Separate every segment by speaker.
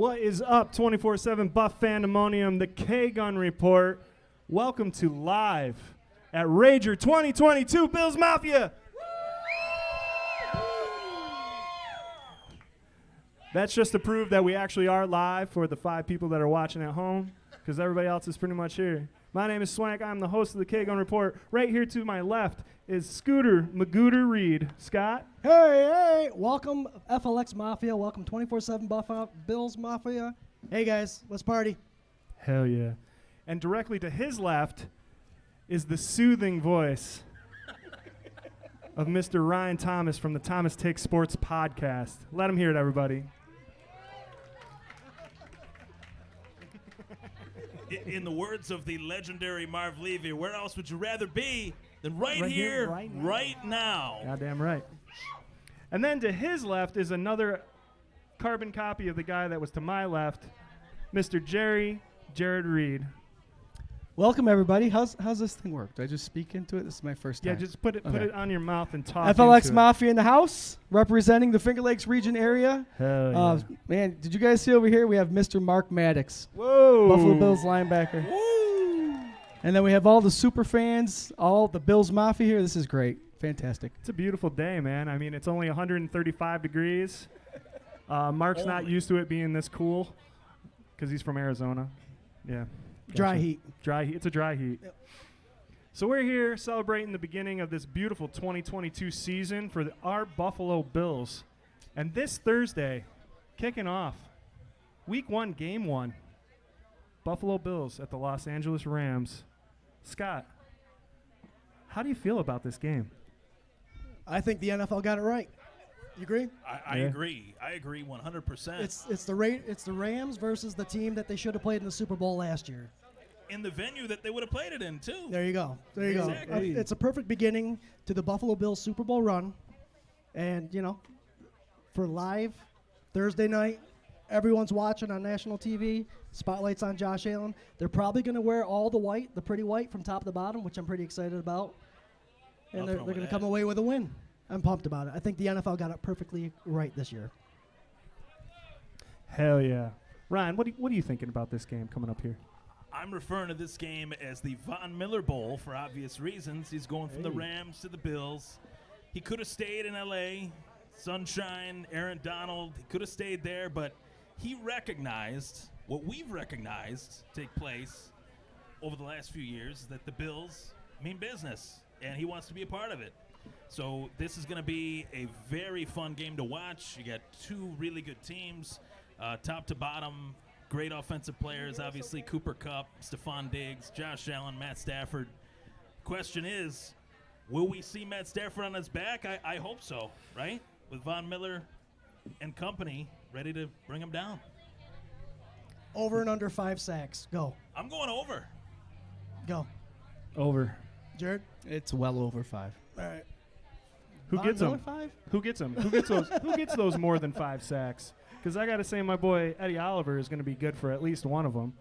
Speaker 1: What is up, 24/7 Buff Fandemonium, the K-Gun Report. Welcome to Live at Rager 2022 Bills Mafia. That's just to prove that we actually are live for the 5 people that are watching at home, because everybody else is pretty much here. My name is Swank. I'm the host of the K-Gun Report. Right here to my left is Scooter Magooter Reed. Scott?
Speaker 2: Hey, welcome FLX Mafia, welcome 24/7 Bills Mafia. Hey guys, let's party.
Speaker 1: Hell yeah. And directly to his left is the soothing voice of Mr. Ryan Thomas from the Thomas Takes Sports podcast. Let him hear it, everybody.
Speaker 3: In the words of the legendary Marv Levy, where else would you rather be than right here, right now?
Speaker 1: Goddamn right. And then to his left is another carbon copy of the guy that was to my left, Mr. Jared Reed.
Speaker 4: Welcome, everybody. How's this thing work? Do I just speak into it? This is my first time.
Speaker 1: Yeah, just put it on your mouth and talk
Speaker 4: FLX
Speaker 1: into
Speaker 4: Mafia in the house, representing the Finger Lakes region area.
Speaker 1: Hell yeah.
Speaker 4: Man, did you guys see over here? We have Mr. Mark Maddox,
Speaker 1: Whoa.
Speaker 4: Buffalo Bills linebacker.
Speaker 3: Woo!
Speaker 4: And then we have all the SuperFans, all the Bills Mafia here. This is great. Fantastic.
Speaker 1: It's a beautiful day, man. I mean, it's only 135 degrees. Mark's not used to it being this cool because he's from Arizona. Yeah.
Speaker 2: Dry heat.
Speaker 1: Dry heat. It's a dry heat.
Speaker 2: Yep.
Speaker 1: So we're here celebrating the beginning of this beautiful 2022 season for our Buffalo Bills. And this Thursday, kicking off Week 1, Game 1, Buffalo Bills at the Los Angeles Rams. Scott, how do you feel about this game?
Speaker 2: I think the NFL got it right. You agree?
Speaker 3: I agree. I agree 100%.
Speaker 2: It's the Rams versus the team that they should have played in the Super Bowl last year.
Speaker 3: In the venue that they would have played it in, too.
Speaker 2: There you go.
Speaker 3: Exactly.
Speaker 2: It's a perfect beginning to the Buffalo Bills Super Bowl run. And, you know, for live Thursday night, everyone's watching on national TV. Spotlight's on Josh Allen. They're probably going to wear all the white, the pretty white from top to bottom, which I'm pretty excited about. And they're going to come away with a win. I'm pumped about it. I think the NFL got it perfectly right this year.
Speaker 1: Hell yeah. Ryan, what are you thinking about this game coming up here?
Speaker 3: I'm referring to this game as the Von Miller Bowl for obvious reasons. He's going from the Rams to the Bills. He could have stayed in L.A., Sunshine, Aaron Donald. He could have stayed there, but he recognized what we've recognized take place over the last few years, that the Bills mean business, and he wants to be a part of it. So this is going to be a very fun game to watch. You got 2 really good teams, top to bottom. Great offensive players, obviously Cooper Kupp, Stephon Diggs, Josh Allen, Matt Stafford. Question is, will we see Matt Stafford on his back? I hope so, right? With Von Miller and company ready to bring him down.
Speaker 2: Over and under 5 sacks. Go.
Speaker 3: I'm going over.
Speaker 2: Go.
Speaker 1: Over.
Speaker 2: Jared?
Speaker 4: It's well over 5.
Speaker 2: All right.
Speaker 1: Who
Speaker 2: Von
Speaker 1: gets
Speaker 2: Miller,
Speaker 1: them?
Speaker 2: 5?
Speaker 1: Who gets them? Who gets those? Who gets those more than 5 sacks? Because I got to say, my boy Eddie Oliver is going to be good for at least one of them.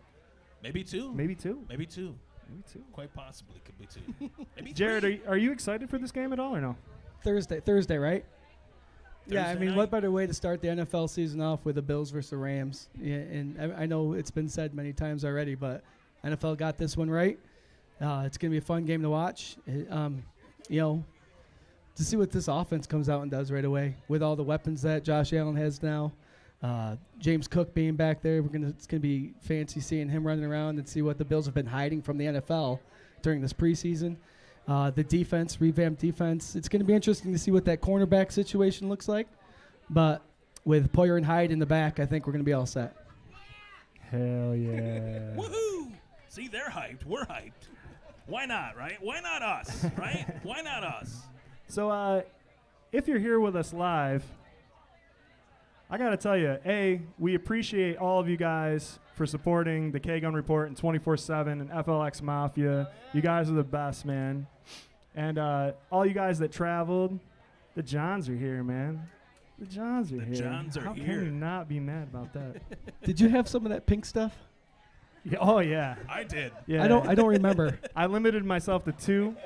Speaker 3: Maybe 2.
Speaker 1: Maybe 2.
Speaker 3: Maybe 2.
Speaker 1: Maybe 2.
Speaker 3: Quite possibly could be 2. Maybe
Speaker 1: Jared,
Speaker 3: 3.
Speaker 1: are you excited for this game at all or no?
Speaker 4: Thursday, right? Yeah, I
Speaker 3: Thursday
Speaker 4: mean,
Speaker 3: night?
Speaker 4: what better way to start the NFL season off with the Bills versus the Rams? Yeah, and I know it's been said many times already, but NFL got this one right. It's going to be a fun game to watch. To see what this offense comes out and does right away with all the weapons that Josh Allen has now. James Cook being back there, it's gonna be fancy seeing him running around and see what the Bills have been hiding from the NFL during this preseason. The defense, revamped defense. It's gonna be interesting to see what that cornerback situation looks like. But with Poyer and Hyde in the back, I think we're gonna be all set.
Speaker 1: Hell yeah.
Speaker 3: Woohoo! See, they're hyped. We're hyped. Why not, right? Why not us, right? Why not us?
Speaker 1: So if you're here with us live, I got to tell you, we appreciate all of you guys for supporting the K-Gun Report and 24/7 and FLX Mafia. You guys are the best, man. And all you guys that traveled, the Johns are here, man. The Johns are here.
Speaker 3: Johns are
Speaker 1: How
Speaker 3: here.
Speaker 1: can you not be mad about that?
Speaker 4: Did you have some of that pink stuff?
Speaker 1: Yeah, oh, yeah.
Speaker 3: I did.
Speaker 1: Yeah.
Speaker 4: I don't remember.
Speaker 1: I limited myself to 2,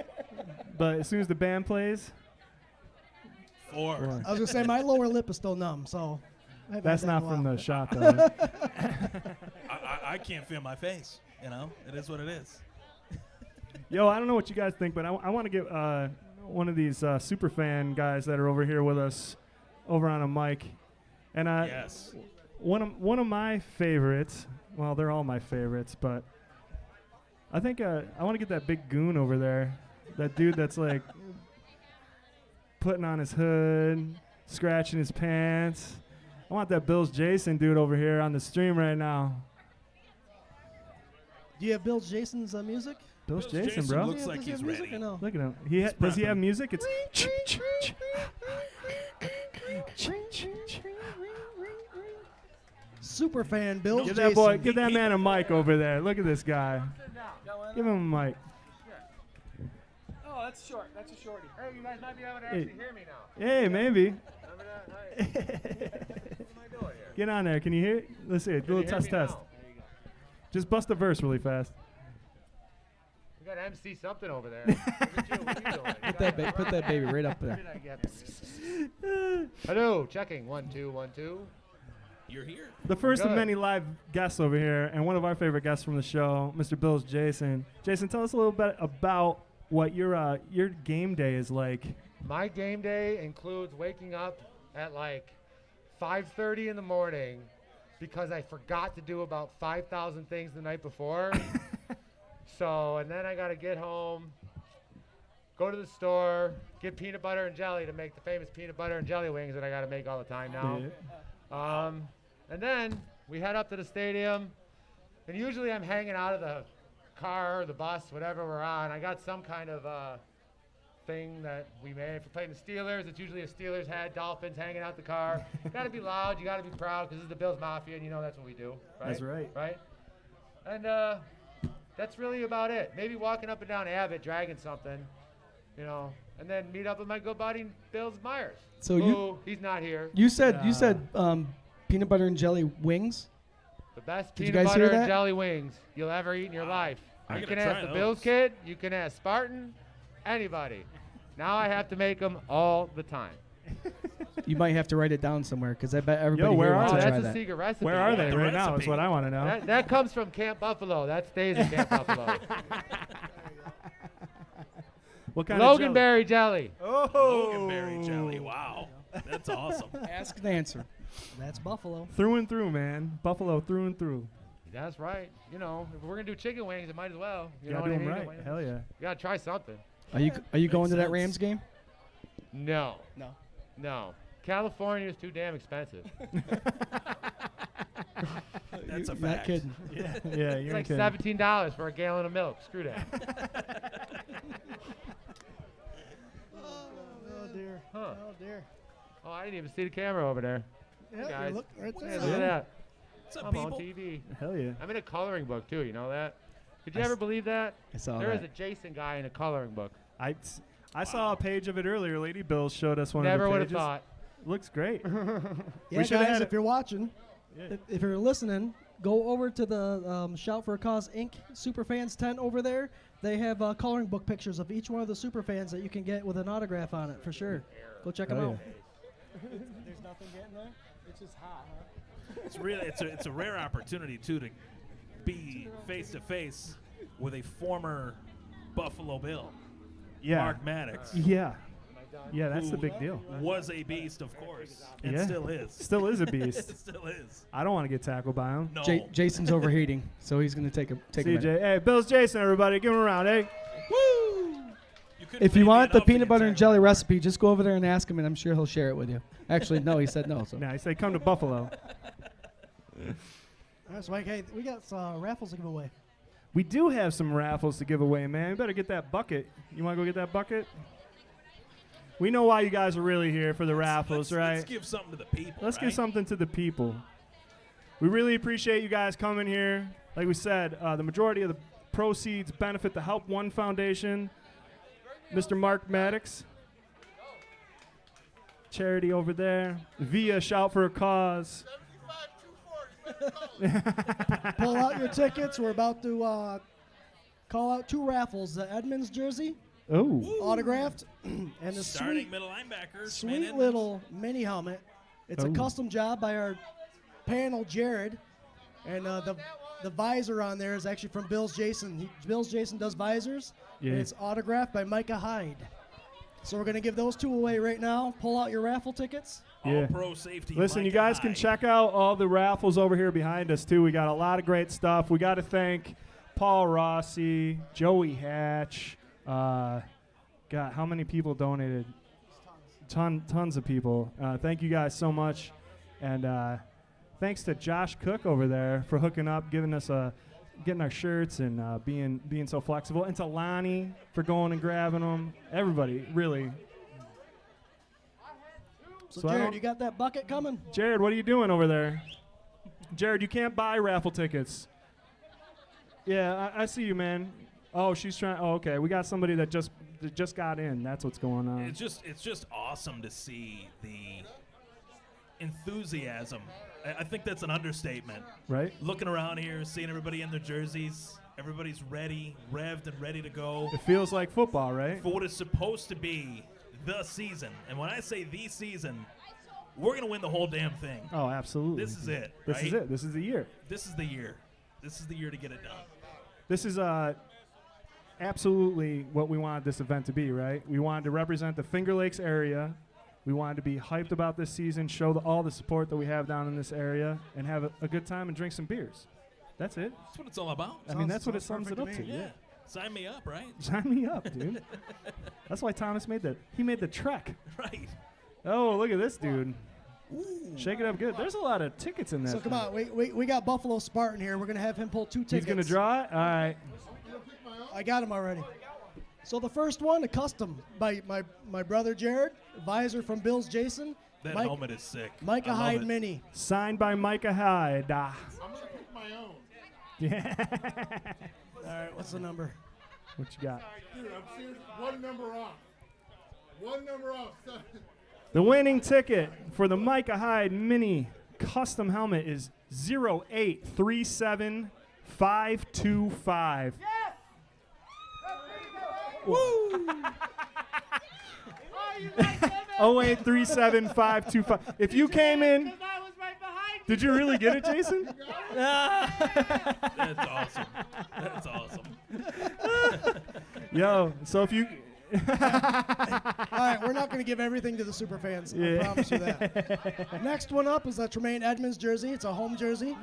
Speaker 1: but as soon as the band plays,
Speaker 3: 4.
Speaker 2: I was going to say, my lower lip is still numb, so I haven't
Speaker 1: That's
Speaker 2: had that
Speaker 1: not
Speaker 2: in a
Speaker 1: from
Speaker 2: while.
Speaker 1: the shot, though.
Speaker 3: I can't feel my face. You know, it is what it is.
Speaker 1: Yo, I don't know what you guys think, but I want to get one of these super fan guys that are over here with us over on a mic. And
Speaker 3: Yes.
Speaker 1: one of my favorites, well, they're all my favorites, but I think I want to get that big goon over there. That dude that's like putting on his hood, scratching his pants. I want that Bills Jason dude over here on the stream right now.
Speaker 2: Do you have Bill Jason's music?
Speaker 1: Bills
Speaker 3: Bills
Speaker 1: Jason,
Speaker 3: Jason
Speaker 1: bro.
Speaker 3: looks like
Speaker 2: does he
Speaker 3: he's
Speaker 2: have music
Speaker 3: ready.
Speaker 2: or no?
Speaker 1: Look at him.
Speaker 3: He's
Speaker 1: Does he have
Speaker 3: prepping.
Speaker 1: music? It's
Speaker 2: Super fan Bill
Speaker 1: give
Speaker 2: Jason.
Speaker 1: that boy, give that man a mic over there. Look at this guy. Give him a mic.
Speaker 5: Oh, that's short. That's a shorty. Hey, you guys might be able to
Speaker 1: Hey.
Speaker 5: actually hear me now.
Speaker 1: Hey, maybe.
Speaker 5: Remember that? Hey, what am I doing here?
Speaker 1: Get on there. Can you hear it? Let's see it. Do a
Speaker 5: Can
Speaker 1: little
Speaker 5: you hear
Speaker 1: test,
Speaker 5: me
Speaker 1: test.
Speaker 5: now? There you go.
Speaker 1: Just bust a verse really fast.
Speaker 5: We got MC something over there. Look at you. What are you doing?
Speaker 4: Put that baby right up there.
Speaker 5: Hello, checking. 1 2 1 2.
Speaker 3: You're here.
Speaker 1: The first of
Speaker 5: Good.
Speaker 1: many live guests over here, and one of our favorite guests from the show, Mr. Bills Jason. Jason, tell us a little bit about what your game day is like.
Speaker 5: My game day includes waking up at like 5:30 in the morning because I forgot to do about 5,000 things the night before. And then I got to get home, go to the store, get peanut butter and jelly to make the famous peanut butter and jelly wings that I got to make all the time now.
Speaker 1: Yeah.
Speaker 5: And then we head up to the stadium, and usually I'm hanging out of the car or the bus, whatever we're on. I got some kind of thing that we made. If we're playing the Steelers, it's usually a Steelers hat, Dolphins hanging out the car. You got to be loud, you got to be proud, because this is the Bills Mafia, and you know that's what we do. Right?
Speaker 1: That's right.
Speaker 5: Right? And that's really about it. Maybe walking up and down Abbott, dragging something, you know, and then meet up with my good buddy Bills Myers.
Speaker 4: So
Speaker 5: He's not here.
Speaker 4: you said peanut butter and jelly wings.
Speaker 5: The best
Speaker 4: Did you
Speaker 5: peanut
Speaker 4: guys hear
Speaker 5: butter and
Speaker 4: that?
Speaker 5: jelly wings you'll ever eat in your life.
Speaker 3: I'm
Speaker 5: You
Speaker 3: gonna
Speaker 5: can ask
Speaker 3: try
Speaker 5: the Bills
Speaker 3: those.
Speaker 5: kid, you can ask Spartan, anybody. Now I have to make them all the time.
Speaker 4: You might have to write it down somewhere because I bet everybody
Speaker 1: where
Speaker 4: here
Speaker 1: are
Speaker 4: wants
Speaker 5: Oh,
Speaker 4: to
Speaker 1: they?
Speaker 4: try
Speaker 5: that's a
Speaker 4: that.
Speaker 5: secret recipe.
Speaker 1: Where are they
Speaker 3: the
Speaker 1: right now? Is
Speaker 3: recipe.
Speaker 1: what I want to know.
Speaker 5: That comes from Camp Buffalo. That stays in Camp Buffalo.
Speaker 1: What kind of jelly?
Speaker 5: Loganberry jelly.
Speaker 1: Oh,
Speaker 3: Loganberry jelly. Wow. That's awesome.
Speaker 4: Ask and answer.
Speaker 2: That's Buffalo.
Speaker 1: Through and through, man. Buffalo through and through.
Speaker 5: That's right. You know, if we're gonna do chicken wings, it might as well. You know
Speaker 1: Gotta
Speaker 5: what
Speaker 1: do
Speaker 5: I
Speaker 1: them
Speaker 5: mean?
Speaker 1: right. Hell yeah.
Speaker 5: You gotta try something.
Speaker 4: Are you going to that
Speaker 3: sense.
Speaker 4: Rams game?
Speaker 5: No.
Speaker 4: No.
Speaker 5: No. California is too damn expensive.
Speaker 3: That's a
Speaker 4: Not
Speaker 3: fact.
Speaker 4: kidding.
Speaker 1: Yeah,
Speaker 5: It's
Speaker 1: you're
Speaker 5: like
Speaker 1: kidding.
Speaker 5: $17 for a gallon of milk. Screw that.
Speaker 2: Oh dear.
Speaker 5: Huh.
Speaker 2: Oh dear.
Speaker 5: Oh, I didn't even see the camera over there.
Speaker 2: Yeah,
Speaker 5: guys.
Speaker 2: look right
Speaker 5: Hey,
Speaker 2: there.
Speaker 5: look at that.
Speaker 3: What's up,
Speaker 5: I'm on
Speaker 3: people?
Speaker 5: TV.
Speaker 1: Hell yeah.
Speaker 5: I'm in a coloring book too. You know that? Could you
Speaker 4: I
Speaker 5: ever
Speaker 4: s-
Speaker 5: believe that?
Speaker 4: I saw
Speaker 5: There is
Speaker 4: that.
Speaker 5: a Jason guy in a coloring book.
Speaker 1: I saw a page of it earlier. Lady Bill showed us one
Speaker 5: Never
Speaker 1: of
Speaker 5: would
Speaker 1: the
Speaker 5: have
Speaker 1: pages.
Speaker 5: thought.
Speaker 1: Looks great.
Speaker 2: Yeah,
Speaker 1: shoulda
Speaker 2: guys,
Speaker 1: had
Speaker 2: if
Speaker 1: it.
Speaker 2: you're watching,
Speaker 1: Yeah.
Speaker 2: if you're listening, go over to the Shout for a Cause Inc. Superfans tent over there. They have coloring book pictures of each one of the Superfans that you can get with an autograph on it for sure. Go check them
Speaker 1: Oh,
Speaker 2: out.
Speaker 4: There's nothing getting there. It's just hot, huh?
Speaker 3: It's really it's a rare opportunity too to be face to face with a former Buffalo Bill,
Speaker 1: Yeah.
Speaker 3: Mark Maddox.
Speaker 1: Yeah. Yeah, that's the big deal.
Speaker 3: Was a beast, of course, and
Speaker 1: Yeah.
Speaker 3: still is.
Speaker 1: Still is a beast.
Speaker 3: It still is.
Speaker 1: I don't want to get tackled by him.
Speaker 3: No.
Speaker 4: Jason's overheating, so he's going to take a minute.
Speaker 1: CJ, hey, Bill's Jason, everybody, give him a round, hey.
Speaker 3: Woo! couldn't
Speaker 4: If
Speaker 3: pay
Speaker 4: you
Speaker 3: me
Speaker 4: want the
Speaker 3: enough to
Speaker 4: peanut
Speaker 3: get
Speaker 4: butter and
Speaker 3: tackled
Speaker 4: jelly
Speaker 3: by.
Speaker 4: recipe, just go over there and ask him, and I'm sure he'll share it with you. Actually, no, he said no. So
Speaker 1: Now, he said come to Buffalo.
Speaker 2: All right, so Mike, hey, we got raffles to give away.
Speaker 1: We do have some raffles to give away, man. We better get that bucket. You want to go get that bucket? We know why you guys are really here for the raffles, right?
Speaker 3: Let's give something to the people.
Speaker 1: Let's
Speaker 3: right?
Speaker 1: give something to the people. We really appreciate you guys coming here. Like we said, the majority of the proceeds benefit the Help One Foundation. Mr. Mark Maddox. Charity over there. Via Shout for a Cause.
Speaker 2: Pull out your tickets. We're about to call out 2 raffles: the Edmonds jersey,
Speaker 1: Oh.
Speaker 2: autographed, and the
Speaker 3: Starting
Speaker 2: sweet,
Speaker 3: middle linebacker.
Speaker 2: sweet little mini helmet It's a custom job by our panel, Jared. And the visor on there is actually from Bill's Jason. Bill's Jason does visors.
Speaker 1: Yeah.
Speaker 2: And it's autographed by Micah Hyde. So we're going to give those 2 away right now. Pull out your raffle tickets.
Speaker 1: Yeah.
Speaker 3: All pro safety.
Speaker 1: Listen, you
Speaker 3: Micah
Speaker 1: guys can
Speaker 3: Hyde.
Speaker 1: check out all the raffles over here behind us, too. We got a lot of great stuff. We got to thank Paul Rossi, Joey Hatch. God, how many people donated? Tons of people. Thank you guys so much. And thanks to Josh Cook over there for hooking up, getting our shirts and being so flexible. And to Lonnie for going and grabbing them. Everybody, really.
Speaker 2: So Jared, you got that bucket coming?
Speaker 1: Jared, what are you doing over there? Jared, you can't buy raffle tickets. Yeah, I see you, man. Oh, she's trying. Oh, okay. We got somebody that just got in. That's what's going on.
Speaker 3: It's just awesome to see the enthusiasm. I think that's an understatement.
Speaker 1: Right?
Speaker 3: Looking around here, seeing everybody in their jerseys, everybody's ready, revved and ready to go
Speaker 1: It feels like football, right?
Speaker 3: for what is supposed to be the season. And when I say the season, we're going to win the whole damn thing.
Speaker 1: Oh, absolutely.
Speaker 3: This is it,
Speaker 1: This
Speaker 3: right?
Speaker 1: is it. This is the year.
Speaker 3: This is the year. This is the year to get it done.
Speaker 1: This is absolutely what we wanted this event to be, right? We wanted to represent the Finger Lakes area. We wanted to be hyped about this season, show all the support that we have down in this area, and have a good time and drink some beers. That's it.
Speaker 3: That's what it's all about.
Speaker 1: I mean, that's what it
Speaker 2: sounds
Speaker 1: sums it up
Speaker 2: perfect
Speaker 1: to.
Speaker 2: to me.
Speaker 1: Yeah.
Speaker 3: Sign me up, right?
Speaker 1: Sign me up, dude. That's why Thomas made the trek.
Speaker 3: Right.
Speaker 1: Oh, look at this dude. Shake it up good. There's a lot of tickets in there.
Speaker 2: So come on, we got Buffalo Spartan here. We're going to have him pull 2 tickets.
Speaker 1: He's going to draw it? All right.
Speaker 2: I got him already. So the first one, a custom by my brother Jared, visor from Bill's Jason.
Speaker 3: That helmet is sick.
Speaker 2: Micah
Speaker 3: I love
Speaker 2: Hyde
Speaker 3: it.
Speaker 2: Mini.
Speaker 1: Signed by Micah Hyde.
Speaker 6: I'm going to pick my own.
Speaker 1: Yeah.
Speaker 2: All right, what's the number?
Speaker 1: What you got?
Speaker 6: Dude, I'm serious. One number off. One number off.
Speaker 1: The winning ticket for the Micah Hyde Mini custom helmet is 0837525. Woo! 0837525. If you came in, did you really get it, Jason?
Speaker 3: That's awesome. That's awesome.
Speaker 1: Yo, so if you
Speaker 2: All right, we're not going to give everything to the SuperFans.
Speaker 1: Yeah.
Speaker 2: I promise you that. Next one up is a Tremaine Edmonds jersey. It's a home jersey.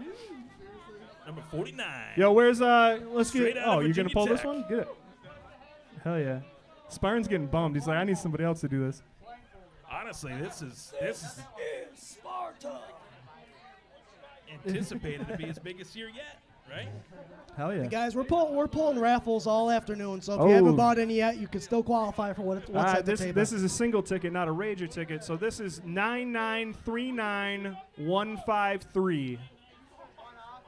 Speaker 3: Number 49.
Speaker 1: Yo, where's let's
Speaker 3: Straight
Speaker 1: get
Speaker 3: out of
Speaker 1: oh, you're gonna
Speaker 3: Virginia
Speaker 1: pull this
Speaker 3: Tech.
Speaker 1: one? Good. Hell yeah. Spartan's getting bummed. He's like, I need somebody else to do this.
Speaker 3: Honestly, this is anticipated to be his biggest year yet, right?
Speaker 1: Hell yeah.
Speaker 2: Guys, we're pulling raffles all afternoon, so if you
Speaker 1: Oh.
Speaker 2: haven't bought any yet, you can still qualify for what's at the table.
Speaker 1: This is a single ticket, not a Rager ticket. So this is 9939153.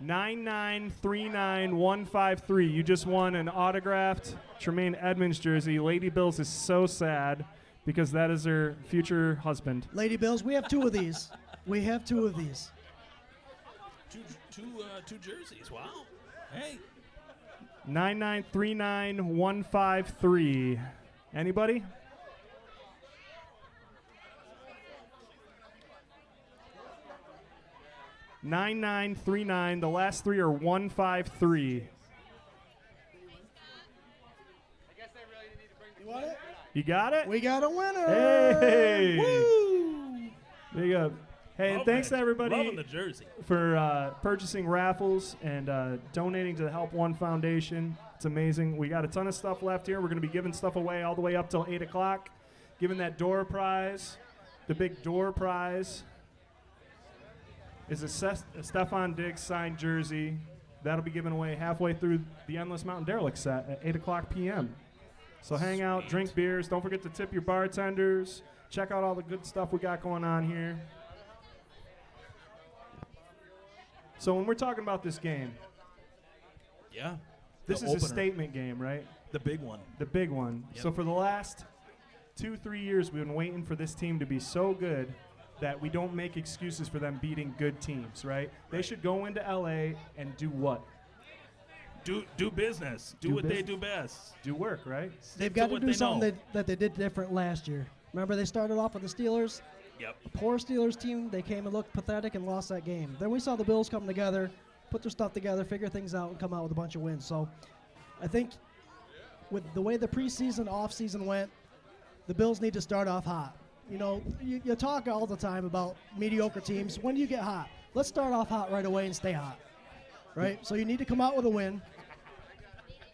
Speaker 1: 9939153. You just won an autographed Tremaine Edmonds jersey. Lady Bills is so sad because that is her future husband.
Speaker 2: Lady Bills, we have 2 of these. We have 2 of these.
Speaker 3: Two jerseys. Wow. Hey.
Speaker 1: 9939153. Anybody? $9939. The last 3 are 153.
Speaker 2: You want it?
Speaker 1: You got it?
Speaker 2: We got a winner.
Speaker 1: Hey!
Speaker 2: Woo!
Speaker 1: There you go. Hey, and
Speaker 3: Love
Speaker 1: thanks
Speaker 3: it.
Speaker 1: to everybody
Speaker 3: Loving the jersey.
Speaker 1: for purchasing raffles and donating to the Help One Foundation. It's amazing. We got a ton of stuff left here. We're going to be giving stuff away all the way up till 8 o'clock. Giving that door prize, the big door prize, is a Stefan Diggs signed jersey. That'll be given away halfway through the Endless Mountain Derelicts set at 8 o'clock p.m. So hang out, drink beers. Don't forget to tip your bartenders. Check out all the good stuff we got going on here. So when we're talking about this game,
Speaker 3: Yeah.
Speaker 1: this
Speaker 3: The
Speaker 1: is a
Speaker 3: opener.
Speaker 1: statement game, right?
Speaker 3: The big one.
Speaker 1: The big one.
Speaker 3: Yep.
Speaker 1: So for the last 2-3 years, we've been waiting for this team to be so good that we don't make excuses for them beating good teams, right? They should go into LA and do what?
Speaker 3: Do business. Do
Speaker 1: Do
Speaker 3: what they
Speaker 1: business.
Speaker 3: do best.
Speaker 1: Do work, right?
Speaker 2: They've
Speaker 3: Stick
Speaker 2: got to
Speaker 3: what
Speaker 2: do
Speaker 3: they
Speaker 2: something
Speaker 3: know.
Speaker 2: that they did different last year. Remember, they started off with the Steelers.
Speaker 3: Yep.
Speaker 2: Poor Steelers team, they came and looked pathetic and lost that game. Then we saw the Bills come together, put their stuff together, figure things out, and come out with a bunch of wins. So I think with the way the preseason, off-season went, the Bills need to start off hot. You know, you talk all the time about mediocre teams. When do you get hot? Let's start off hot right away and stay hot, right? So you need to come out with a win.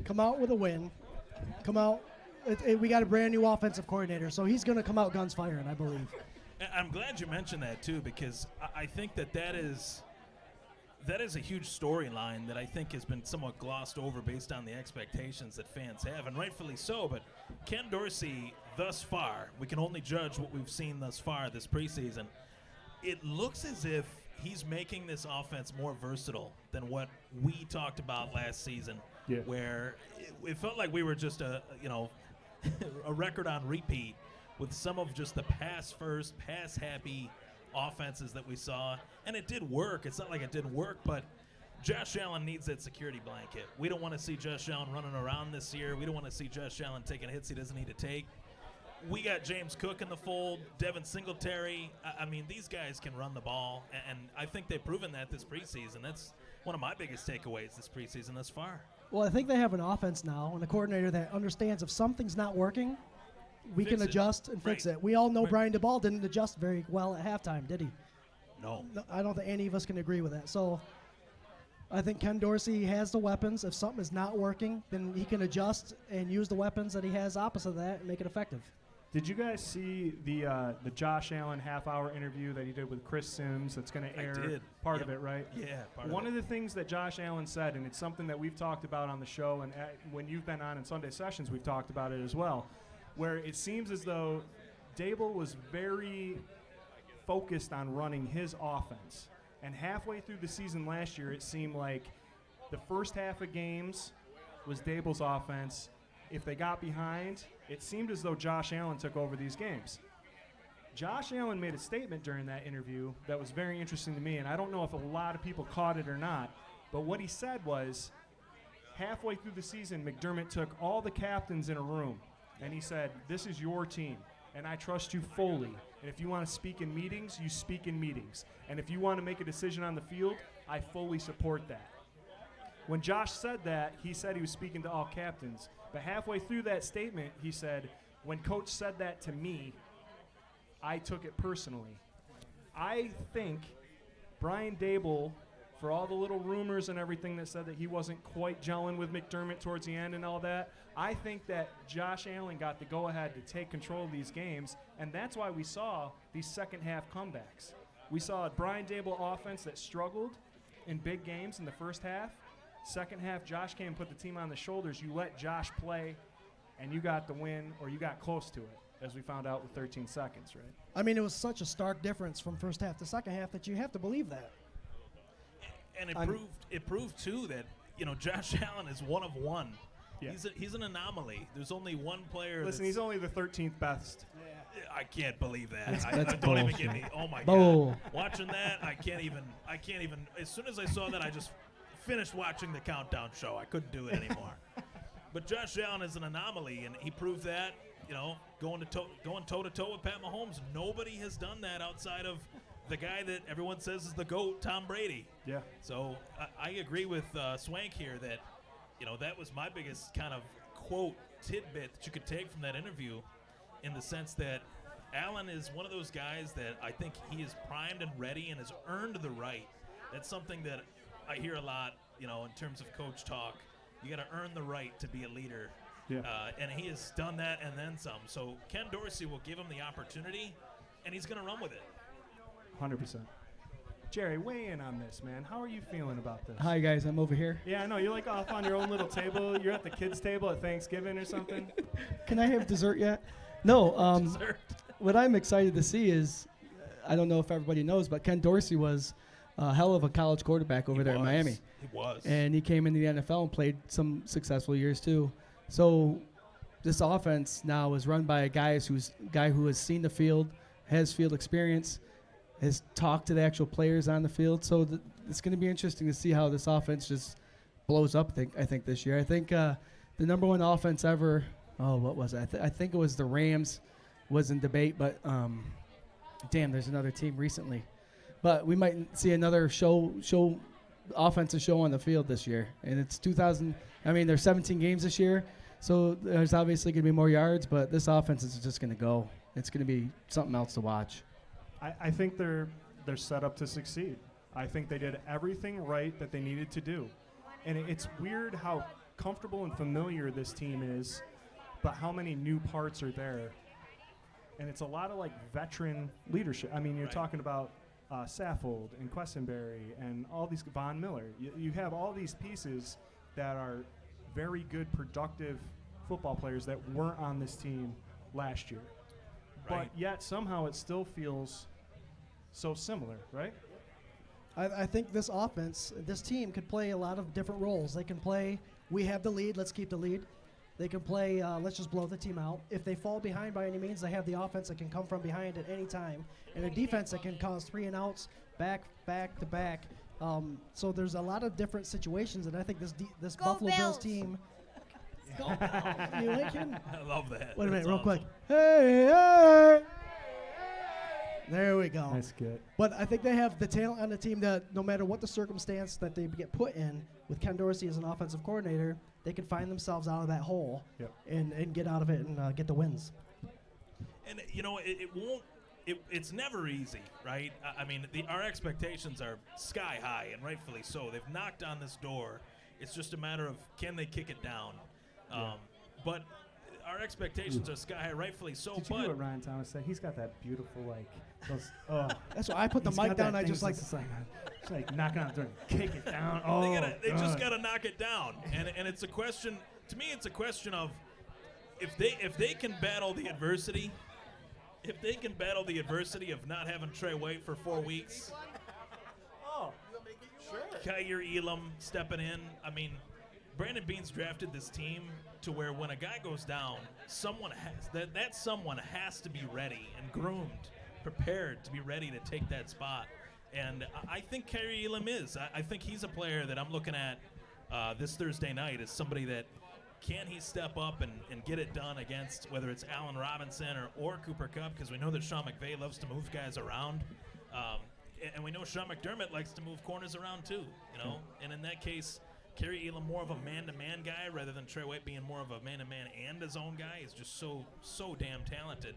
Speaker 2: Come out with a win. Come out. We got a brand new offensive coordinator, so he's going to come out guns firing, I believe.
Speaker 3: I'm glad you mentioned that too, because I think that is a huge storyline that I think has been somewhat glossed over based on the expectations that fans have, and rightfully so. But Ken Dorsey, thus far, we can only judge what we've seen thus far this preseason. It looks as if he's making this offense more versatile than what we talked about last season, where it felt like we were just a record on repeat with some of just the pass first, pass happy offenses that we saw, and it did work. It's not like it didn't work, but Josh Allen needs that security blanket. We don't want to see Josh Allen running around this year. We don't want to see Josh Allen taking hits he doesn't need to take. We got James Cook in the fold, Devin Singletary. I mean, these guys can run the ball, and I think they've proven that this preseason. That's one of my biggest takeaways this preseason thus far.
Speaker 2: Well, I think they have an offense now and a coordinator that understands if something's not working, we can adjust and fix it. We all know Brian DeBall didn't adjust very well at halftime, did he?
Speaker 3: No.
Speaker 2: I don't think any of us can agree with that. So I think Ken Dorsey has the weapons. If something is not working, then he can adjust and use the weapons that he has opposite of that and make it effective.
Speaker 1: Did you guys see the Josh Allen half-hour interview that he did with Chris Sims that's going to air part of it, right?
Speaker 3: Yeah,
Speaker 1: One of the things that Josh Allen said, and it's something that we've talked about on the show, and when you've been on in Sunday sessions, we've talked about it as well, where it seems as though Dable was very focused on running his offense. And halfway through the season last year, it seemed like the first half of games was Dable's offense. If they got behind, it seemed as though Josh Allen took over these games. Josh Allen made a statement during that interview that was very interesting to me, and I don't know if a lot of people caught it or not, but what he said was, halfway through the season, McDermott took all the captains in a room, and he said, this is your team, and I trust you fully. And if you want to speak in meetings, you speak in meetings. And if you want to make a decision on the field, I fully support that. When Josh said that, he said he was speaking to all captains. But halfway through that statement, he said, when Coach said that to me, I took it personally. I think Brian Dable, for all the little rumors and everything that said that he wasn't quite gelling with McDermott towards the end and all that, I think that Josh Allen got the go-ahead to take control of these games, and that's why we saw these second-half comebacks. We saw a Brian Dable offense that struggled in big games in the first half. Second half, Josh came and put the team on the shoulders. You let Josh play, and you got the win, or you got close to it, as we found out with 13 seconds, right?
Speaker 2: I mean, it was such a stark difference from first half to second half that you have to believe that.
Speaker 3: And it proved too that Josh Allen is one of one. Yeah. He's an anomaly. There's only one player.
Speaker 1: Listen, he's only the 13th best.
Speaker 3: Yeah. I can't believe that.
Speaker 4: That's
Speaker 3: don't even get me. Oh my
Speaker 4: Bull.
Speaker 3: God! Watching that, I can't even. As soon as I saw that, I just finished watching the countdown show. I couldn't do it anymore. But Josh Allen is an anomaly, and he proved that. Going toe to toe with Pat Mahomes. Nobody has done that outside of the guy that everyone says is the GOAT, Tom Brady.
Speaker 1: Yeah.
Speaker 3: So I agree with Swank here that, that was my biggest kind of quote tidbit that you could take from that interview, in the sense that Allen is one of those guys that I think he is primed and ready and has earned the right. That's something that I hear a lot, in terms of coach talk. You got to earn the right to be a leader. Yeah. And he has done that and then some. So Ken Dorsey will give him the opportunity, and he's going to run with it.
Speaker 1: 100%. Jerry, weigh in on this, man. How are you feeling about this?
Speaker 4: Hi, guys. I'm over here.
Speaker 1: Yeah, I know. You're like off on your own little table. You're at the kids' table at Thanksgiving or something.
Speaker 4: Can I have dessert yet? No.
Speaker 3: Dessert.
Speaker 4: What I'm excited to see is, I don't know if everybody knows, but Ken Dorsey was a hell of a college quarterback over there in Miami.
Speaker 3: He was.
Speaker 4: And he came into the NFL and played some successful years too. So this offense now is run by a guy who has seen the field, has field experience, has talked to the actual players on the field. So it's going to be interesting to see how this offense just blows up, I think this year. I think the number one offense ever, what was it? I think it was the Rams was in debate, but damn, there's another team recently. But we might see another offensive show on the field this year. And it's 2000. I mean, there's 17 games this year, so there's obviously going to be more yards, but this offense is just going to go. It's going to be something else to watch.
Speaker 1: I think they're set up to succeed. I think they did everything right that they needed to do. And it's weird how comfortable and familiar this team is, but how many new parts are there. And it's a lot of like veteran leadership. I mean, you're talking about Saffold and Questenberry and all these, Von Miller. You have all these pieces that are very good, productive football players that weren't on this team last year. But yet somehow it still feels so similar, right?
Speaker 2: I think this offense, this team could play a lot of different roles. They can play, we have the lead, let's keep the lead. They can play, let's just blow the team out. If they fall behind by any means, they have the offense that can come from behind at any time, and a defense that can cause 3 and outs, back to back. So there's a lot of different situations, and I think this Buffalo Bills team. You like him?
Speaker 3: I love that.
Speaker 2: Wait a minute,
Speaker 3: That's
Speaker 2: real
Speaker 3: awesome.
Speaker 2: quick. Hey! There we go.
Speaker 1: That's good.
Speaker 2: But I think they have the talent on the team that no matter what the circumstance that they get put in, with Ken Dorsey as an offensive coordinator, they can find themselves out of that hole and get out of it and get the wins.
Speaker 3: And, you know, it won't. It's never easy, right? I mean, our expectations are sky high, and rightfully so. They've knocked on this door. It's just a matter of can they kick it down. But our expectations are sky high, rightfully so.
Speaker 1: Did you hear what Ryan Thomas said? He's got that beautiful, like, those,
Speaker 2: That's why I put the
Speaker 1: he's
Speaker 2: mic
Speaker 1: got
Speaker 2: down.
Speaker 1: that
Speaker 2: I
Speaker 1: thing
Speaker 2: just like.
Speaker 1: that's just like knocking on the door, kick it down. Oh,
Speaker 3: they just got to knock it down. And it's a question, to me, it's a question of if they can battle the adversity, of not having Trey White for 4 weeks.
Speaker 1: Oh, sure.
Speaker 3: Kyer Elam stepping in. I mean, Brandon Beane's drafted this team to where when a guy goes down, someone has to be ready and groomed, prepared to be ready to take that spot. And I think Kyer Elam is. I think he's a player that I'm looking at this Thursday night as somebody that can he step up and get it done against whether it's Allen Robinson or Cooper Kupp, because we know that Sean McVay loves to move guys around. And we know Sean McDermott likes to move corners around too, you know. And in that case, Kyer Elam more of a man-to-man guy rather than Trey White being more of a man-to-man and a zone guy. He's just so damn talented.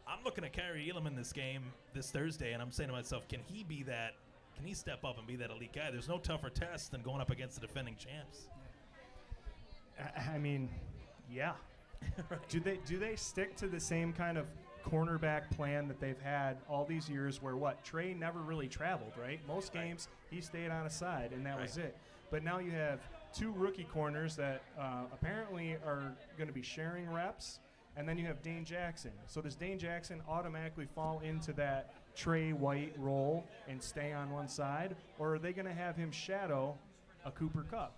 Speaker 3: I'm looking at Kyer Elam in this game this Thursday, and I'm saying to myself, can he be that? Can he step up and be that elite guy? There's no tougher test than going up against the defending champs.
Speaker 1: I mean, yeah.
Speaker 3: Right.
Speaker 1: Do they stick to the same kind of cornerback plan that they've had all these years where Trey never really traveled, right? Most games he stayed on a side and that was it. But now you have 2 rookie corners that apparently are going to be sharing reps, and then you have Dane Jackson. So does Dane Jackson automatically fall into that Trey White role and stay on one side, or are they going to have him shadow a Cooper Kupp?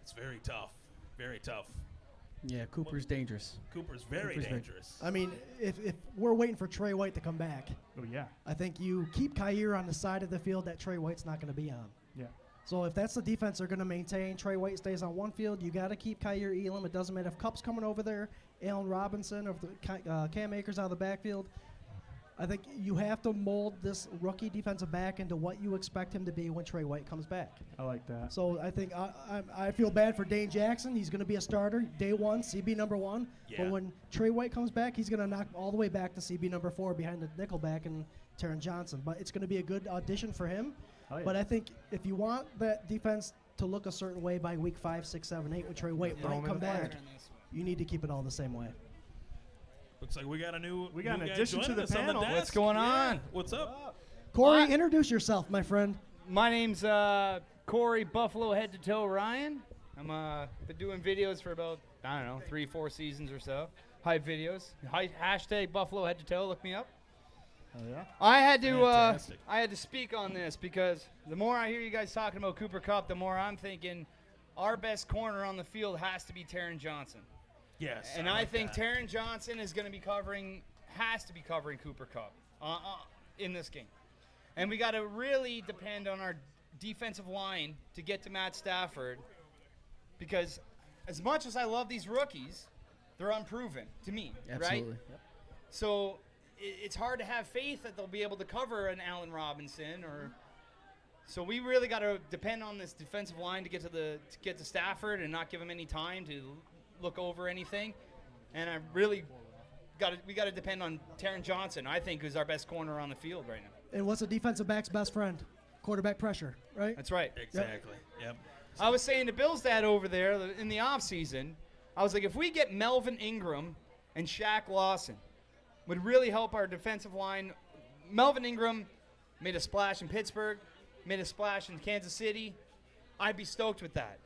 Speaker 3: It's very tough. Very tough.
Speaker 4: Yeah, Cooper's dangerous.
Speaker 3: Cooper's very dangerous.
Speaker 2: I mean, if we're waiting for Trey White to come back, I think you keep Kyer on the side of the field that Trey White's not going to be on.
Speaker 1: Yeah.
Speaker 2: So if that's the defense they're going to maintain, Trey White stays on one field, you got to keep Kyer Elam. It doesn't matter if Kupp's coming over there, Allen Robinson, or if the Cam Akers out of the backfield. I think you have to mold this rookie defensive back into what you expect him to be when Trey White comes back.
Speaker 1: I like that.
Speaker 2: So I think I feel bad for Dane Jackson. He's going to be a starter day 1, CB number 1.
Speaker 3: Yeah.
Speaker 2: But when Trey White comes back, he's going to knock all the way back to CB number 4 behind the nickelback and Taron Johnson. But it's going to be a good audition for him.
Speaker 1: Oh, yeah.
Speaker 2: But I think if you want that defense to look a certain way by week 5, 6, 7, 8 when Trey White might come back, you need to keep it all the same way.
Speaker 3: Looks like we got an
Speaker 1: guy
Speaker 3: addition
Speaker 1: to the
Speaker 3: us on
Speaker 1: panel.
Speaker 3: desk.
Speaker 7: What's going on?
Speaker 3: What's up?
Speaker 2: Corey, introduce yourself, my friend.
Speaker 7: My name's Corey Buffalo Head to Toe Ryan. I'm been doing videos for about 3-4 seasons or so. Hype videos. Hashtag Buffalo Head to Toe. Look me up.
Speaker 1: Oh yeah.
Speaker 7: I had to speak on this because the more I hear you guys talking about Cooper Kupp, the more I'm thinking our best corner on the field has to be Taron Johnson.
Speaker 3: Yes.
Speaker 7: And I
Speaker 3: like
Speaker 7: think
Speaker 3: that.
Speaker 7: Taron Johnson has to be covering Cooper Kupp in this game. And we got to really depend on our defensive line to get to Matt Stafford, because as much as I love these rookies, they're unproven to me,
Speaker 4: Absolutely.
Speaker 7: right? So it's hard to have faith that they'll be able to cover an Allen Robinson or. So we really got to depend on this defensive line to get to Stafford and not give him any time to look over anything. And I really we got to depend on Taron Johnson, I think, who's our best corner on the field right now.
Speaker 2: And what's a defensive back's best friend? Quarterback pressure, right?
Speaker 7: That's right.
Speaker 3: Exactly. Yep.
Speaker 7: I was saying to Bill's dad over there in the offseason, I was like, if we get Melvin Ingram and Shaq Lawson, would really help our defensive line. Melvin Ingram made a splash in Pittsburgh, made a splash in Kansas City. I'd be stoked with that.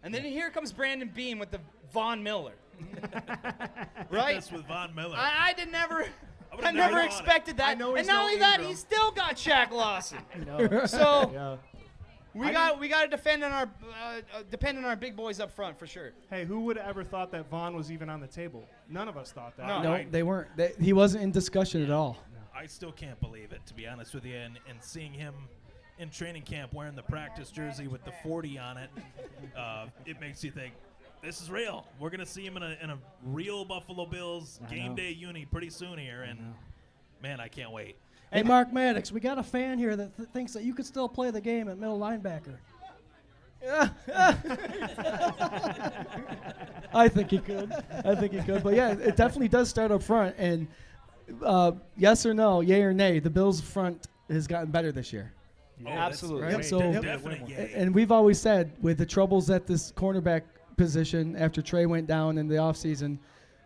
Speaker 7: And then here comes Brandon Beam with the Von Miller. Right?
Speaker 3: Yes, with Von Miller.
Speaker 7: I never expected that. And not only that, he still got Shaq Lawson. So we got to depend on our big boys up front for sure.
Speaker 1: Hey, who would have ever thought that Vaughn was even on the table? None of us thought that.
Speaker 4: No, they weren't. He wasn't in discussion at all.
Speaker 3: I still can't believe it, to be honest with you, and seeing him in training camp wearing the practice jersey with the 40 on it, it makes you think, this is real. We're going to see him in a real Buffalo Bills game day uni pretty soon here, and man, I can't wait.
Speaker 2: Hey, Mark Maddox, we got a fan here that thinks that you could still play the game at middle linebacker.
Speaker 4: I think he could. But yeah, it definitely does start up front. And yes or no, yay or nay, the Bills' front has gotten better this year.
Speaker 3: Oh,
Speaker 7: absolutely.
Speaker 4: Right?
Speaker 3: Right?
Speaker 4: So,
Speaker 3: Definitely.
Speaker 4: and we've always said with the troubles at this cornerback position after Trey went down in the offseason,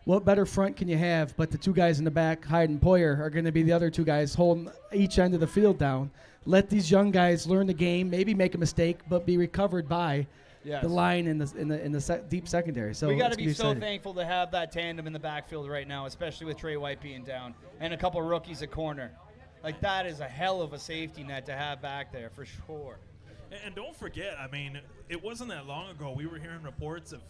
Speaker 4: what better front can you have but the two guys in the back, Hyde and Poyer, are going to be the other two guys holding each end of the field down. Let these young guys learn the game, maybe make a mistake, but be recovered by the line in the deep secondary. So
Speaker 7: we got to be so thankful to have that tandem in the backfield right now, especially with Trey White being down and a couple rookies at corner. Like, that is a hell of a safety net to have back there for sure.
Speaker 3: And don't forget, I mean, it wasn't that long ago we were hearing reports of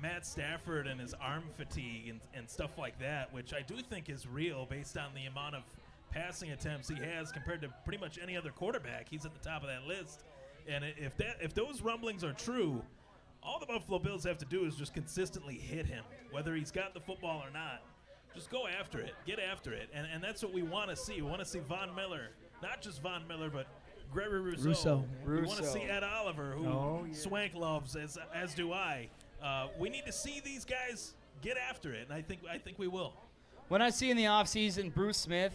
Speaker 3: Matt Stafford and his arm fatigue and stuff like that, which I do think is real based on the amount of passing attempts he has compared to pretty much any other quarterback. He's at the top of that list. And if those rumblings are true, all the Buffalo Bills have to do is just consistently hit him, whether he's got the football or not. Just go after it. Get after it. And that's what we want to see. We want to see Von Miller, not just Von Miller, but Gregory Rousseau. We want to see Ed Oliver, who Swank loves, as do I. We need to see these guys get after it, and I think we will.
Speaker 7: When I see in the offseason Bruce Smith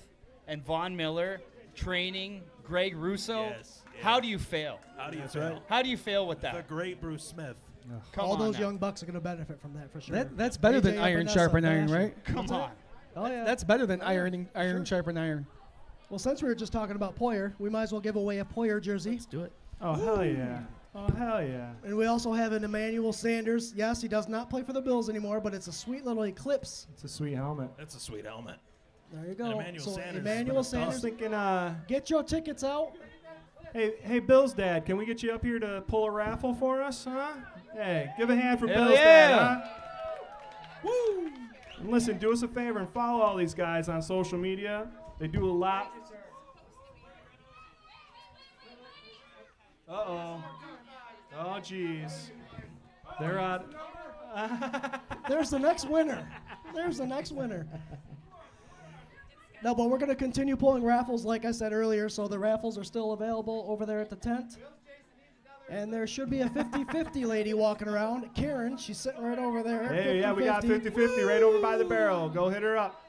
Speaker 7: and Von Miller training Greg Rousseau, how do you fail?
Speaker 3: How do you fail?
Speaker 7: How do you fail with that?
Speaker 3: The great Bruce Smith.
Speaker 2: All those young bucks are going to benefit from that for sure.
Speaker 4: That's better than iron sharpen iron, right?
Speaker 7: Come on.
Speaker 2: Oh, yeah.
Speaker 4: That's better than iron sharpen iron.
Speaker 2: Well, since we were just talking about Poyer, we might as well give away a Poyer jersey.
Speaker 4: Let's do it.
Speaker 1: Oh, hell yeah. Oh, hell yeah.
Speaker 2: And we also have an Emmanuel Sanders. Yes, he does not play for the Bills anymore, but it's a sweet little Eclipse.
Speaker 1: It's a sweet helmet.
Speaker 3: That's a sweet helmet.
Speaker 2: There you go.
Speaker 3: And Emmanuel Sanders.
Speaker 2: Emmanuel Sanders.
Speaker 1: Thinking,
Speaker 2: Get your tickets out.
Speaker 1: hey, Bill's dad, can we get you up here to pull a raffle for us, huh? Hey, give a hand for
Speaker 7: Hell
Speaker 1: Bill's
Speaker 7: yeah.
Speaker 1: dad, huh? Woo! And listen, do us a favor and follow all these guys on social media. They do a lot. Uh-oh. Oh, jeez. They're out.
Speaker 2: There's the next winner. No, but we're going to continue pulling raffles, like I said earlier, so the raffles are still available over there at the tent. And there should be a 50-50 lady walking around. Karen, she's sitting right over there.
Speaker 1: Hey, yeah, we got 50-50 right over by the barrel. Go hit her up.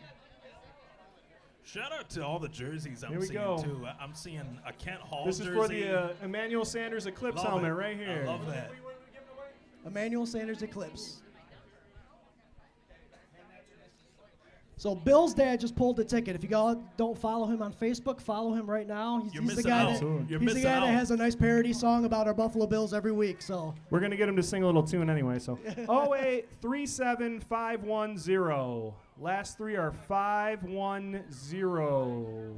Speaker 3: Shout out to all the jerseys
Speaker 1: Here
Speaker 3: I'm
Speaker 1: we
Speaker 3: seeing,
Speaker 1: go.
Speaker 3: too. I'm seeing a Kent Hall
Speaker 1: This is
Speaker 3: jersey.
Speaker 1: for the Emmanuel Sanders Eclipse
Speaker 3: Love
Speaker 1: helmet
Speaker 3: it.
Speaker 1: right here.
Speaker 3: I love that.
Speaker 2: Emmanuel Sanders Eclipse. So Bill's dad just pulled the ticket. If you don't follow him on Facebook, follow him right now.
Speaker 3: You're
Speaker 2: he's the
Speaker 3: missing
Speaker 2: guy
Speaker 3: out.
Speaker 2: that,
Speaker 3: You're
Speaker 2: he's the
Speaker 3: missing
Speaker 2: guy
Speaker 3: out.
Speaker 2: that has a nice parody song about our Buffalo Bills every week. So
Speaker 1: We're going to get him to sing a little tune anyway. So 0837510. Last three are 510.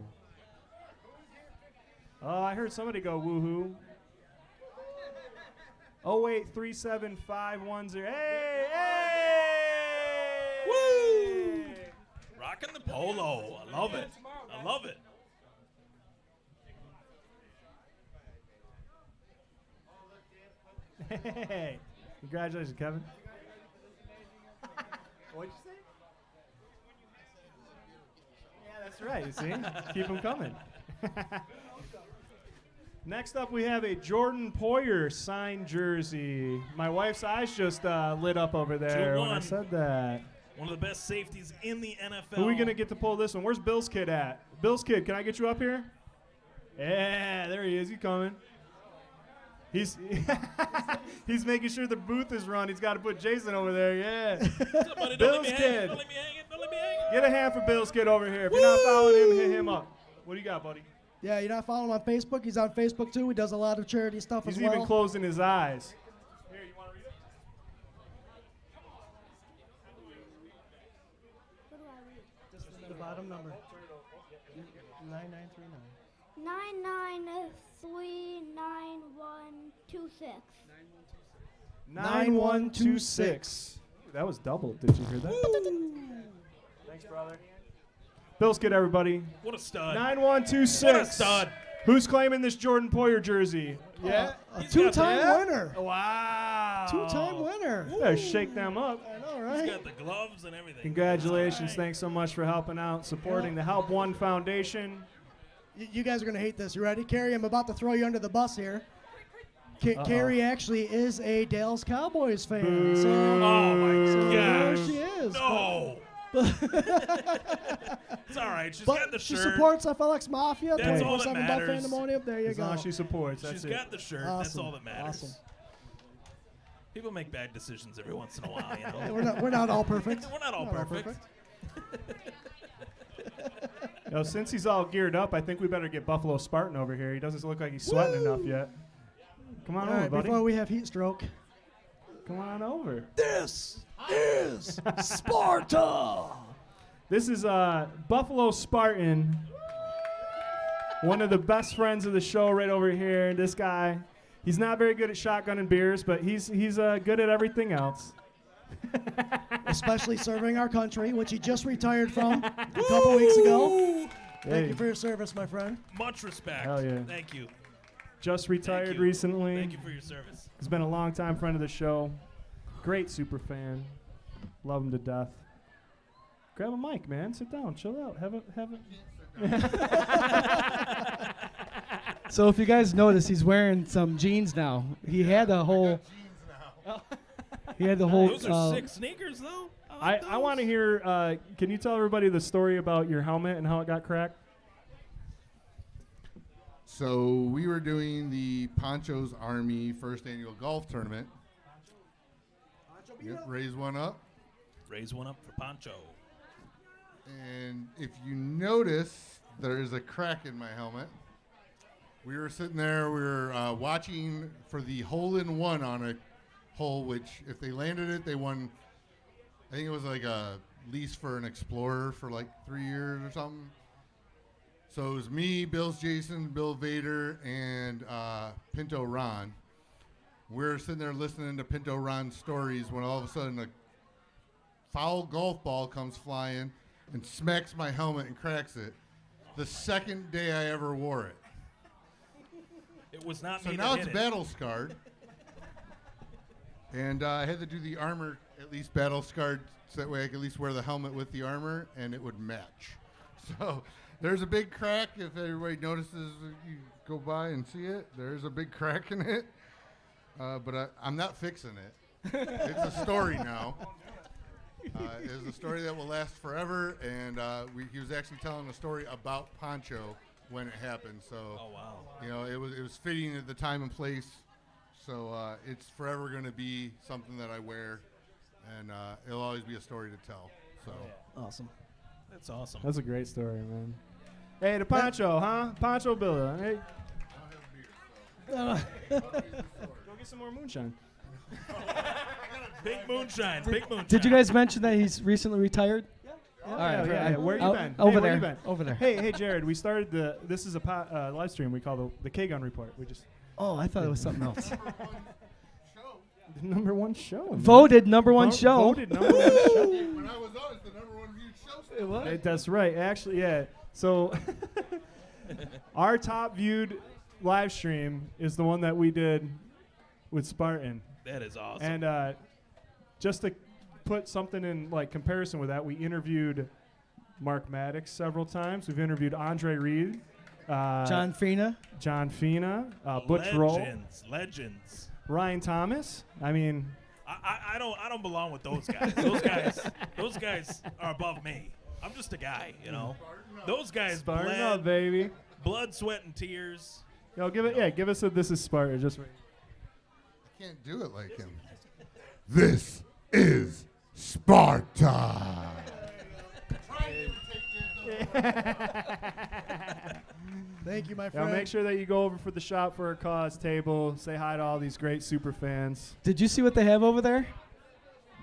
Speaker 1: Oh, I heard somebody go woohoo. 0837510. Hey, hey!
Speaker 3: Woo! Rocking the polo. I love it. I love it.
Speaker 1: Hey, congratulations, Kevin. What'd you say? Yeah, That's right. You see, keep them coming. Next up, we have a Jordan Poyer signed jersey. My wife's eyes just lit up over there when I
Speaker 3: 2-1.
Speaker 1: said that.
Speaker 3: One of the best safeties in the NFL.
Speaker 1: Who are we going to get to pull this one? Where's Bill's kid at? Bill's kid, can I get you up here? Yeah, there he is. He's coming. He's he's making sure the booth is run. He's got to put Jason over there. Yeah.
Speaker 3: Somebody,
Speaker 1: Bill's kid.
Speaker 3: Don't let me hang it. Don't let me hang it.
Speaker 1: Get a hand for Bill's kid over here. If you're not following him, hit him up. What do you got, buddy?
Speaker 2: Yeah, you're not following him on Facebook. He's on Facebook too. He does a lot of charity stuff
Speaker 1: He's
Speaker 2: as well.
Speaker 1: even closing his eyes. Here, you want to read it?
Speaker 2: The bottom number. 9939.
Speaker 8: 9939126.
Speaker 1: 9126. That was double. Did you hear that? Thanks, brother. Bill's kid, everybody.
Speaker 3: What a stud.
Speaker 1: 9126.
Speaker 3: What a stud.
Speaker 1: Who's claiming this Jordan Poyer jersey? Yeah.
Speaker 2: A
Speaker 3: He's
Speaker 2: two-time
Speaker 3: got
Speaker 2: winner.
Speaker 1: Wow.
Speaker 2: Two-time winner.
Speaker 1: Better shake them up.
Speaker 2: I know,
Speaker 3: He's
Speaker 2: right?
Speaker 3: got the gloves and everything.
Speaker 1: Congratulations.
Speaker 3: All right.
Speaker 1: Thanks so much for helping out, supporting the Help One Foundation.
Speaker 2: You guys are going to hate this. You ready? Carrie, I'm about to throw you under the bus here. Carrie actually is a Dallas Cowboys fan.
Speaker 1: Boo.
Speaker 2: So,
Speaker 3: Oh, my
Speaker 2: so there
Speaker 3: gosh.
Speaker 2: she is.
Speaker 3: No. It's all right. She's
Speaker 2: But
Speaker 3: got the
Speaker 2: she
Speaker 3: shirt.
Speaker 2: supports FLX Mafia,
Speaker 3: That's all
Speaker 2: 24/7
Speaker 3: that
Speaker 2: Buff
Speaker 3: matters.
Speaker 2: Pandemonium. There you
Speaker 1: As
Speaker 2: go.
Speaker 1: long as she supports, that's
Speaker 3: She's
Speaker 1: it.
Speaker 3: got the shirt. That's
Speaker 2: Awesome.
Speaker 3: all that matters.
Speaker 2: Awesome.
Speaker 3: People make bad decisions every once in a while, you
Speaker 2: Yeah,
Speaker 3: know.
Speaker 2: we're not all perfect.
Speaker 3: We're not all perfect.
Speaker 1: Since he's all geared up, I think we better get Buffalo Spartan over here. He doesn't look like he's sweating enough yet. Come on
Speaker 2: All
Speaker 1: over,
Speaker 2: right,
Speaker 1: buddy.
Speaker 2: before we have heat stroke.
Speaker 1: Come on over.
Speaker 2: This is Sparta.
Speaker 1: This is Buffalo Spartan, one of the best friends of the show right over here. This guy, he's not very good at shotgunning beers, but he's good at everything else.
Speaker 2: Especially serving our country, which he just retired from a couple weeks ago. Thank
Speaker 1: Hey,
Speaker 2: you for your service, my friend.
Speaker 3: Much respect.
Speaker 1: Hell yeah.
Speaker 3: Thank you.
Speaker 1: just retired
Speaker 3: Thank you.
Speaker 1: recently.
Speaker 3: Thank you for your service.
Speaker 1: He's been a longtime friend of the show. Great super fan. Love him to death. Grab a mic, man. Sit down. Chill out. Have a.
Speaker 4: So if you guys notice, he's wearing some jeans now. He had a whole. He had the whole.
Speaker 3: Those are sick sneakers, though.
Speaker 1: I want to hear. Can you tell everybody the story about your helmet and how it got cracked?
Speaker 6: So we were doing the Poncho's Army first annual golf tournament. Yep, raise one up.
Speaker 3: Raise one up for Poncho.
Speaker 6: And if you notice, there is a crack in my helmet. We were sitting there, we were watching for the hole-in-one on a hole, which if they landed it, they won, I think it was like a lease for an Explorer for like 3 years or something. So it was me, Bill's Jason, Bill Vader, and Pinto Ron. We're sitting there listening to Pinto Ron's stories when all of a sudden a foul golf ball comes flying and smacks my helmet and cracks it. The second day I ever wore it.
Speaker 3: It was not
Speaker 6: So
Speaker 3: me
Speaker 6: now
Speaker 3: that
Speaker 6: it's
Speaker 3: hit it.
Speaker 6: battle scarred. And I had to do the armor at least battle scarred so that way I could at least wear the helmet with the armor and it would match. So there's a big crack. If everybody notices, you go by and see it. There's a big crack in it. But I'm not fixing it. It's a story now. It's a story that will last forever. And he was actually telling a story about Poncho when it happened. So,
Speaker 3: Oh, wow.
Speaker 6: you know, it was fitting at the time and place. So it's forever going to be something that I wear, and it'll always be a story to tell. So
Speaker 2: Awesome.
Speaker 3: That's awesome.
Speaker 1: That's a great story, man. Hey, the Poncho, huh? Poncho Bill. Hey, go get some more moonshine.
Speaker 3: Big moonshine. Big moonshine.
Speaker 4: Did you guys mention that he's recently retired?
Speaker 1: All
Speaker 4: right,
Speaker 1: yeah. Where you been?
Speaker 4: Over
Speaker 1: Hey, where
Speaker 4: there.
Speaker 1: you been?
Speaker 4: Over there.
Speaker 1: Hey, Jared. We started this is a live stream we call the K-Gun Report. We just
Speaker 4: Oh, I thought it was something else.
Speaker 1: the number one show. man.
Speaker 4: Voted number one show.
Speaker 1: Voted number one show.
Speaker 6: when I was on, it's the number one viewed show. Still.
Speaker 1: That's right. Actually, yeah. So our top viewed live stream is the one that we did with Spartan.
Speaker 3: That is awesome.
Speaker 1: And just to put something in like comparison with that, we interviewed Mark Maddox several times. We've interviewed Andre Reed,
Speaker 4: John Fina.
Speaker 1: Butch Roll,
Speaker 3: Legends.
Speaker 1: Ryan Thomas. I mean,
Speaker 3: I don't belong with those guys. Those guys are above me. I'm just a guy, you know. Those guys
Speaker 1: Spartan up, baby.
Speaker 3: blood, sweat, and tears.
Speaker 1: Yo, give us a "This is Sparta" just right.
Speaker 6: I can't do it like him. This is Sparta.
Speaker 2: Thank you, my
Speaker 1: Now
Speaker 2: friend.
Speaker 1: make sure that you go over for the Shop for a Cause table. Say hi to all these great super fans.
Speaker 4: Did you see what they have over there?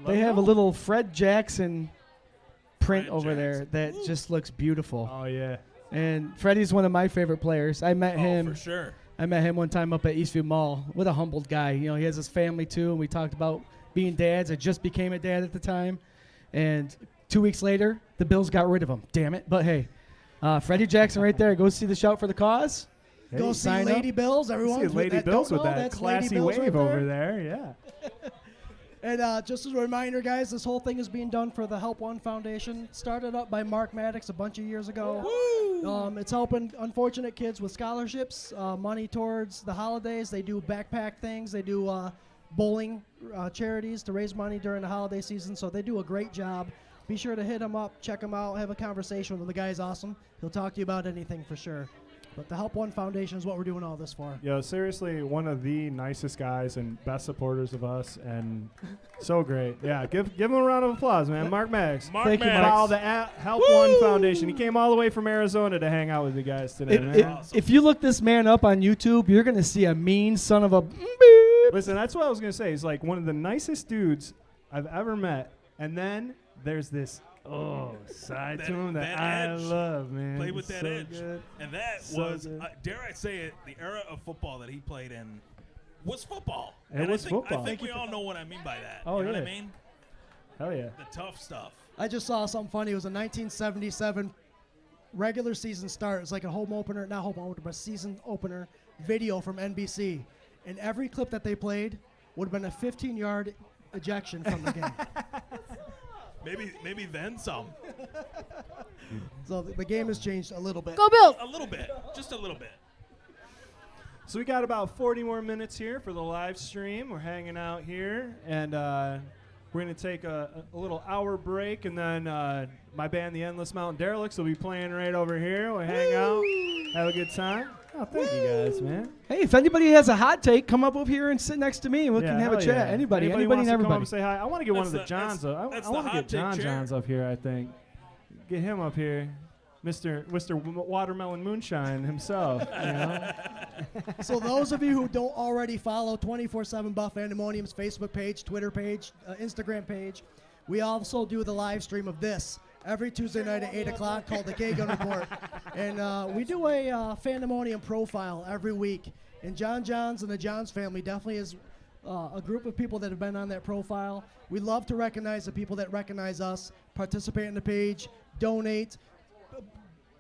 Speaker 4: They have a little Fred Jackson print
Speaker 3: Fred
Speaker 4: over there
Speaker 3: Jackson.
Speaker 4: that just looks beautiful.
Speaker 1: Oh yeah.
Speaker 4: And Freddie's one of my favorite players. I met him.
Speaker 3: For sure.
Speaker 4: I met him one time up at Eastview Mall. What a humbled guy. You know, he has his family too, and we talked about being dads. I just became a dad at the time. And 2 weeks later, the Bills got rid of him. Damn it. But hey, Freddie Jackson right there. Go see the Shout for the Cause.
Speaker 2: Go see
Speaker 4: sign
Speaker 2: Lady
Speaker 4: up.
Speaker 2: Bills, everyone.
Speaker 1: See Lady
Speaker 2: that
Speaker 1: Bills
Speaker 2: don't
Speaker 1: with
Speaker 2: know,
Speaker 1: that
Speaker 2: that's Lady
Speaker 1: classy
Speaker 2: Bills
Speaker 1: wave
Speaker 2: right
Speaker 1: over there. Yeah.
Speaker 2: And just as a reminder, guys, this whole thing is being done for the Help One Foundation. Started up by Mark Maddox a bunch of years ago. It's helping unfortunate kids with scholarships, money towards the holidays. They do backpack things. They do bowling charities to raise money during the holiday season. So they do a great job. Be sure to hit him up, check him out, have a conversation with him. The guy's awesome. He'll talk to you about anything for sure. But the Help One Foundation is what we're doing all this for.
Speaker 1: Yo, seriously, one of the nicest guys and best supporters of us, and so great. Yeah, give him a round of applause, man. Mark Maddox.
Speaker 3: Thank you, Maddox.
Speaker 1: Follow the Help One Foundation. He came all the way from Arizona to hang out with you guys today, man.
Speaker 4: If you look this man up on YouTube, you're going to see a mean son of a...
Speaker 1: Listen, that's what I was going to say. He's like one of the nicest dudes I've ever met. And then there's this side to him that I
Speaker 3: edge.
Speaker 1: love, man.
Speaker 3: Played with that
Speaker 1: So
Speaker 3: edge.
Speaker 1: good.
Speaker 3: And that
Speaker 1: So
Speaker 3: was,
Speaker 1: good.
Speaker 3: dare I say it, the era of football that he played in was football.
Speaker 1: It
Speaker 3: And
Speaker 1: was
Speaker 3: I think,
Speaker 1: football.
Speaker 3: I think we all know what I mean by that.
Speaker 1: Oh,
Speaker 3: you know
Speaker 1: yeah.
Speaker 3: what I mean?
Speaker 1: Hell yeah.
Speaker 3: The tough stuff.
Speaker 2: I just saw something funny. It was a 1977 regular season start. It's like a home opener, not home opener, but season opener video from NBC. And every clip that they played would have been a 15-yard ejection from the game.
Speaker 3: Maybe then some.
Speaker 2: So the game has changed a little bit.
Speaker 7: Go Bills!
Speaker 3: A little bit. Just a little bit.
Speaker 1: So we got about 40 more minutes here for the live stream. We're hanging out here, and we're going to take a little hour break, and then my band, the Endless Mountain Derelicts, will be playing right over here. We'll hang out, have a good time. Oh, thank you guys, man.
Speaker 4: Hey, if anybody has a hot take, come up over here and sit next to me, and we can have a
Speaker 1: hell
Speaker 4: chat.
Speaker 1: yeah.
Speaker 4: Anybody
Speaker 1: wants
Speaker 4: and
Speaker 1: to come up
Speaker 4: everybody.
Speaker 1: and say hi. I want to get one of the
Speaker 3: That's
Speaker 1: Johns.
Speaker 3: the-
Speaker 1: I
Speaker 3: that's
Speaker 1: want
Speaker 3: the
Speaker 1: to get
Speaker 3: hot take
Speaker 1: John
Speaker 3: chair.
Speaker 1: Johns up here, I think. Get him up here. Mr. Watermelon Moonshine himself, you know?
Speaker 2: So those of you who don't already follow 24/7 Buff Pandemonium's Facebook page, Twitter page, Instagram page, we also do the live stream of this every Tuesday night at 8 o'clock called the K-Gun Report. And we do a Pandemonium profile every week. And John Johns and the Johns family definitely is a group of people that have been on that profile. We love to recognize the people that recognize us, participate in the page, donate,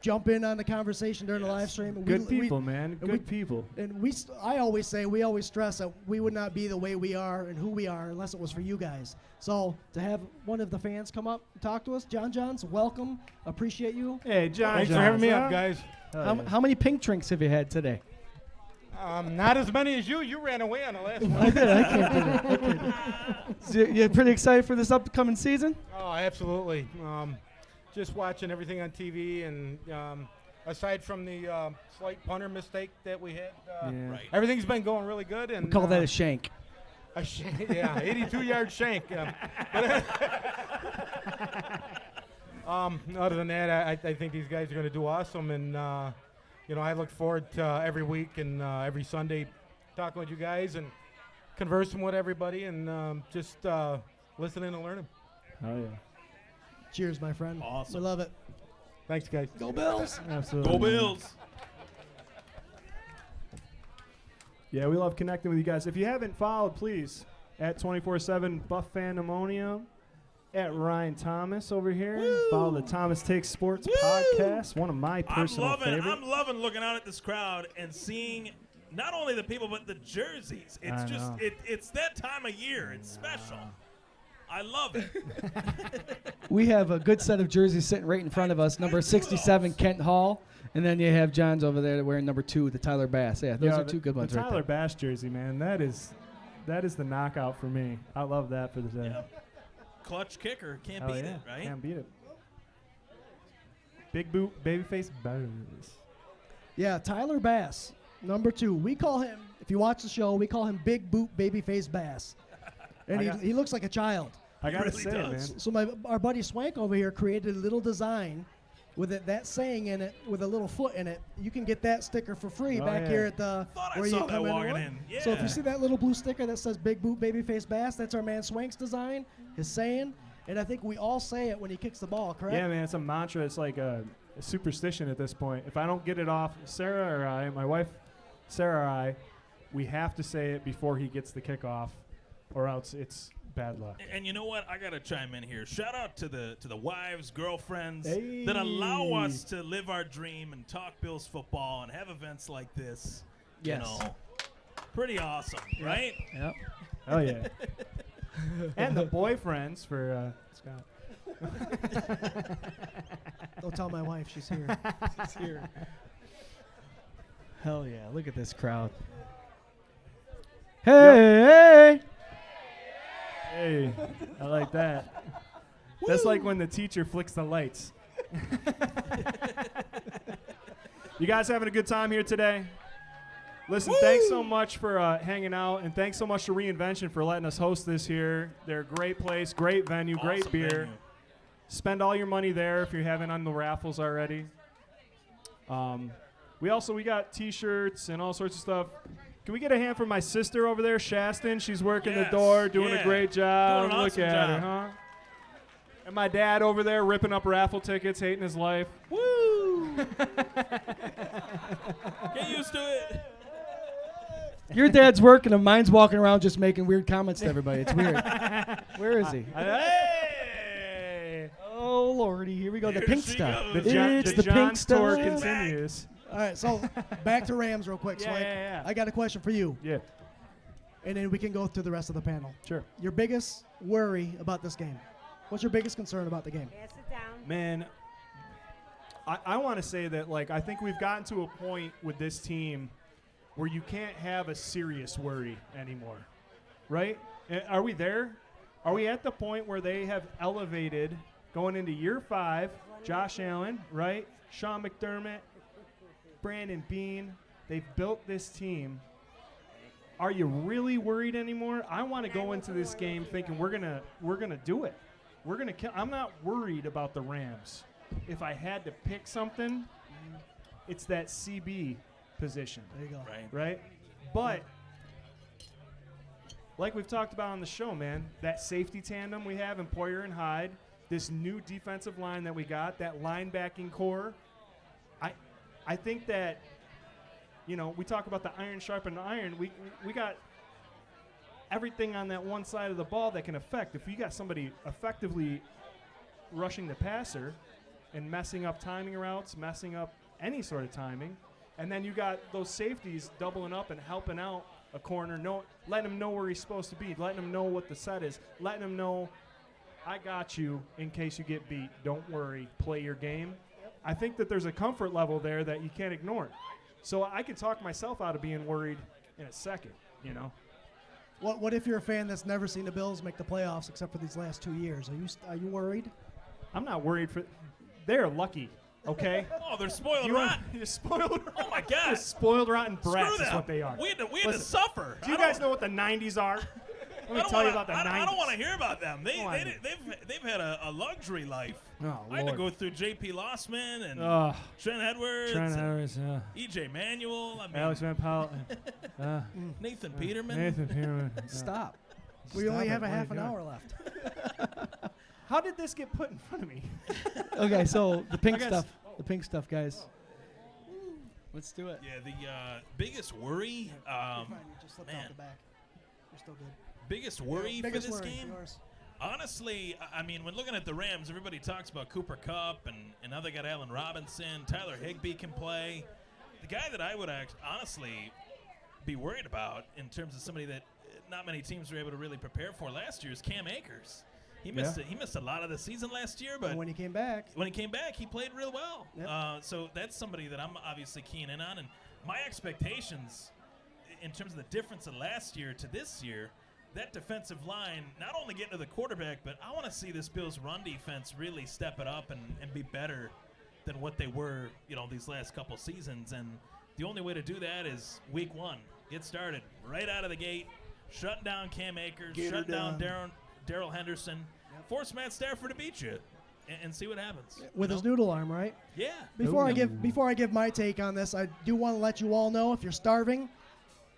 Speaker 2: jump in on the conversation during the live stream.
Speaker 1: Good people, man.
Speaker 2: and
Speaker 1: Good people.
Speaker 2: And I always say, we always stress that we would not be the way we are and who we are unless it was for you guys. So to have one of the fans come up and talk to us, John Johns, welcome. Appreciate you.
Speaker 1: Hey, John.
Speaker 8: Thanks for having me up, guys.
Speaker 4: How many pink drinks have you had today?
Speaker 8: Not as many as you. You ran away on the last one.
Speaker 4: I did. I can't do that. So you're pretty excited for this upcoming season?
Speaker 8: Oh, absolutely. Just watching everything on TV, and aside from the slight punter mistake that we had,
Speaker 1: Yeah.
Speaker 3: Right.
Speaker 8: everything's been going really good. And
Speaker 4: We call that a shank.
Speaker 8: a shank. Yeah, 82-yard shank. Other than that, I think these guys are going to do awesome, and I look forward to every week and every Sunday talking with you guys and conversing with everybody, and just listening and learning.
Speaker 1: Oh, yeah.
Speaker 2: Cheers, my friend.
Speaker 3: Awesome.
Speaker 2: We love it.
Speaker 8: Thanks, guys.
Speaker 2: Go Bills.
Speaker 1: Absolutely.
Speaker 3: Go Bills.
Speaker 1: Yeah, we love connecting with you guys. If you haven't followed, please, at 24/7 Buff Pandemonium, at Ryan Thomas over here. Follow the Thomas Takes Sports podcast, one of my personal favorites.
Speaker 3: I'm loving looking out at this crowd and seeing not only the people but the jerseys. It's
Speaker 1: I
Speaker 3: just
Speaker 1: know.
Speaker 3: it's that time of year. It's special. I love it.
Speaker 4: We have a good set of jerseys sitting right in front of us. Number 67, Kent Hall. And then you have John's over there wearing number 2, the Tyler Bass. Yeah, those are two good ones
Speaker 1: the
Speaker 4: right
Speaker 1: Tyler
Speaker 4: there.
Speaker 1: Bass jersey, man, that is the knockout for me. I love that for the day.
Speaker 3: Yep. Clutch kicker. Can't
Speaker 1: Hell
Speaker 3: beat
Speaker 1: yeah.
Speaker 3: it, right?
Speaker 1: Can't beat it. Big boot, babyface, buzz.
Speaker 2: Yeah, Tyler Bass, number 2. We call him, if you watch the show, we call him Big Boot Babyface Bass. And he looks like a child.
Speaker 1: I gotta
Speaker 3: really
Speaker 1: say it,
Speaker 3: does.
Speaker 1: man.
Speaker 2: So our buddy Swank over here created a little design with that saying in it, with a little foot in it. You can get that sticker for free back here at the
Speaker 3: Thought I
Speaker 2: where
Speaker 3: saw
Speaker 2: you
Speaker 3: that
Speaker 2: come
Speaker 3: walking
Speaker 2: in.
Speaker 3: in. Yeah.
Speaker 2: So if you see that little blue sticker that says Big Boot Babyface Bass, that's our man Swank's design, his saying. And I think we all say it when he kicks the ball, correct?
Speaker 1: Yeah, man, it's a mantra. It's like a superstition at this point. If I don't get it off, Sarah or I, my wife, Sarah or I, we have to say it before he gets the kickoff, or else it's bad luck.
Speaker 3: And you know what? I gotta chime in here. Shout out to the wives, girlfriends
Speaker 1: Hey.
Speaker 3: that allow us to live our dream and talk Bills football and have events like this.
Speaker 4: Yes.
Speaker 3: You know, pretty awesome, right?
Speaker 4: Yep.
Speaker 1: Oh yeah. And the boyfriends for Scott.
Speaker 2: Don't tell my wife, she's here.
Speaker 4: It's here. Hell yeah, look at this crowd. Hey!
Speaker 1: Hey, I like that. That's like when the teacher flicks the lights. You guys having a good time here today? Listen, thanks so much for hanging out, and thanks so much to Reinvention for letting us host this here. They're a great place, great venue, great
Speaker 3: Awesome
Speaker 1: beer.
Speaker 3: venue.
Speaker 1: Spend all your money there if you haven't on the raffles already. We got T-shirts and all sorts of stuff. Can we get a hand for my sister over there, Shaston? She's working the
Speaker 3: Yes,
Speaker 1: door, doing a
Speaker 3: yeah.
Speaker 1: great job.
Speaker 3: Doing an
Speaker 1: Look
Speaker 3: awesome
Speaker 1: at her,
Speaker 3: job.
Speaker 1: huh? And my dad over there ripping up raffle tickets, hating his life. Woo!
Speaker 3: Get used to it.
Speaker 4: Your dad's working and mine's walking around just making weird comments to everybody. It's weird. Where is he?
Speaker 1: Hey!
Speaker 4: Oh, Lordy. Here we go. The
Speaker 3: Here
Speaker 4: pink
Speaker 3: she
Speaker 4: stuff.
Speaker 3: goes.
Speaker 4: It's the pink
Speaker 1: John's tour
Speaker 4: stuff.
Speaker 1: continues.
Speaker 2: All right, so back to Rams real quick,
Speaker 1: Yeah,
Speaker 2: Swank.
Speaker 1: yeah.
Speaker 2: I got a question for you,
Speaker 1: Yeah,
Speaker 2: and then we can go through the rest of the panel.
Speaker 1: sure.
Speaker 2: Your biggest worry about this game? What's your biggest concern about the game?
Speaker 9: Yeah, sit down.
Speaker 1: Man, I want to say that, like, I think we've gotten to a point with this team where you can't have a serious worry anymore, right? Are we there? Are we at the point where they have elevated, going into year 5, Josh Allen, right? Sean McDermott, Brandon Beane, they've built this team. Are you really worried anymore? I want to go into this game thinking we're gonna do it. We're gonna kill. I'm not worried about the Rams. If I had to pick something, it's that CB position,
Speaker 2: There you go.
Speaker 3: Right.
Speaker 1: right? But like we've talked about on the show, man, that safety tandem we have in Poyer and Hyde, this new defensive line that we got, that linebacking core. I think that, you know, we talk about the iron sharpened iron. We got everything on that one side of the ball that can affect. If you got somebody effectively rushing the passer and messing up timing routes, messing up any sort of timing, and then you got those safeties doubling up and helping out a corner, letting him know where he's supposed to be, letting him know what the set is, letting him know, I got you in case you get beat. Don't worry, play your game. I think that there's a comfort level there that you can't ignore. So I could talk myself out of being worried in a second, you know.
Speaker 2: What if you're a fan that's never seen the Bills make the playoffs except for these last 2 years? Are you worried?
Speaker 1: I'm not worried for. They're lucky, okay?
Speaker 3: Oh, they're spoiled
Speaker 1: You
Speaker 3: rotten.
Speaker 1: You're spoiled.
Speaker 3: Oh my
Speaker 1: You're
Speaker 3: God.
Speaker 1: spoiled rotten brats
Speaker 3: Screw
Speaker 1: is
Speaker 3: them.
Speaker 1: what they are.
Speaker 3: We had to
Speaker 1: Listen,
Speaker 3: suffer.
Speaker 1: Do you guys know what the 90s are? Let me tell you about the 90s.
Speaker 3: I don't want to hear about them.
Speaker 1: Come on.
Speaker 3: They've had a luxury life.
Speaker 1: Oh,
Speaker 3: I had to
Speaker 1: Lord.
Speaker 3: go through J.P. Lossman and
Speaker 1: Ugh.
Speaker 3: Trent Edwards,
Speaker 1: Trent
Speaker 3: and
Speaker 1: Harris,
Speaker 3: E.J. Manuel. I mean,
Speaker 1: Alex Van Pelt,
Speaker 3: Nathan Peterman.
Speaker 1: Nathan Peterman.
Speaker 4: Stop.
Speaker 2: We
Speaker 1: Stop
Speaker 2: only
Speaker 1: it.
Speaker 2: have a
Speaker 1: What are
Speaker 2: half
Speaker 1: you
Speaker 2: an
Speaker 1: doing?
Speaker 2: hour left.
Speaker 1: How did this get put in front of me?
Speaker 4: Okay, so the pink
Speaker 1: I guess-
Speaker 4: stuff. The pink stuff, guys. Let's do it.
Speaker 3: Yeah, the biggest worry,
Speaker 2: Fine, you just slipped
Speaker 3: man.
Speaker 2: off the back. You're still good.
Speaker 3: biggest worry
Speaker 2: Biggest
Speaker 3: for this
Speaker 2: worry,
Speaker 3: game.
Speaker 2: yours.
Speaker 3: Honestly, I mean, when looking at the Rams, everybody talks about Cooper Kupp, and now they got Allen Robinson. Tyler Higbee can play. The guy that I would honestly be worried about in terms of somebody that not many teams were able to really prepare for last year is Cam Akers. He missed it. He missed a lot of the season last year, but
Speaker 2: And when he came back,
Speaker 3: he played real well.
Speaker 2: Yep.
Speaker 3: So that's somebody that I'm obviously keying in on. And my expectations in terms of the difference of last year to this year, that defensive line, not only getting to the quarterback, but I want to see this Bills run defense really step it up and be better than what they were, these last couple seasons. And the only way to do that is week 1. Get started right out of the gate, shutting down Cam Akers, shutting down Darrell Henderson, force Matt Stafford to beat you, and see what happens.
Speaker 2: with his noodle arm, right?
Speaker 3: Yeah.
Speaker 2: Before I give my take on this, I do want to let you all know, if you're starving,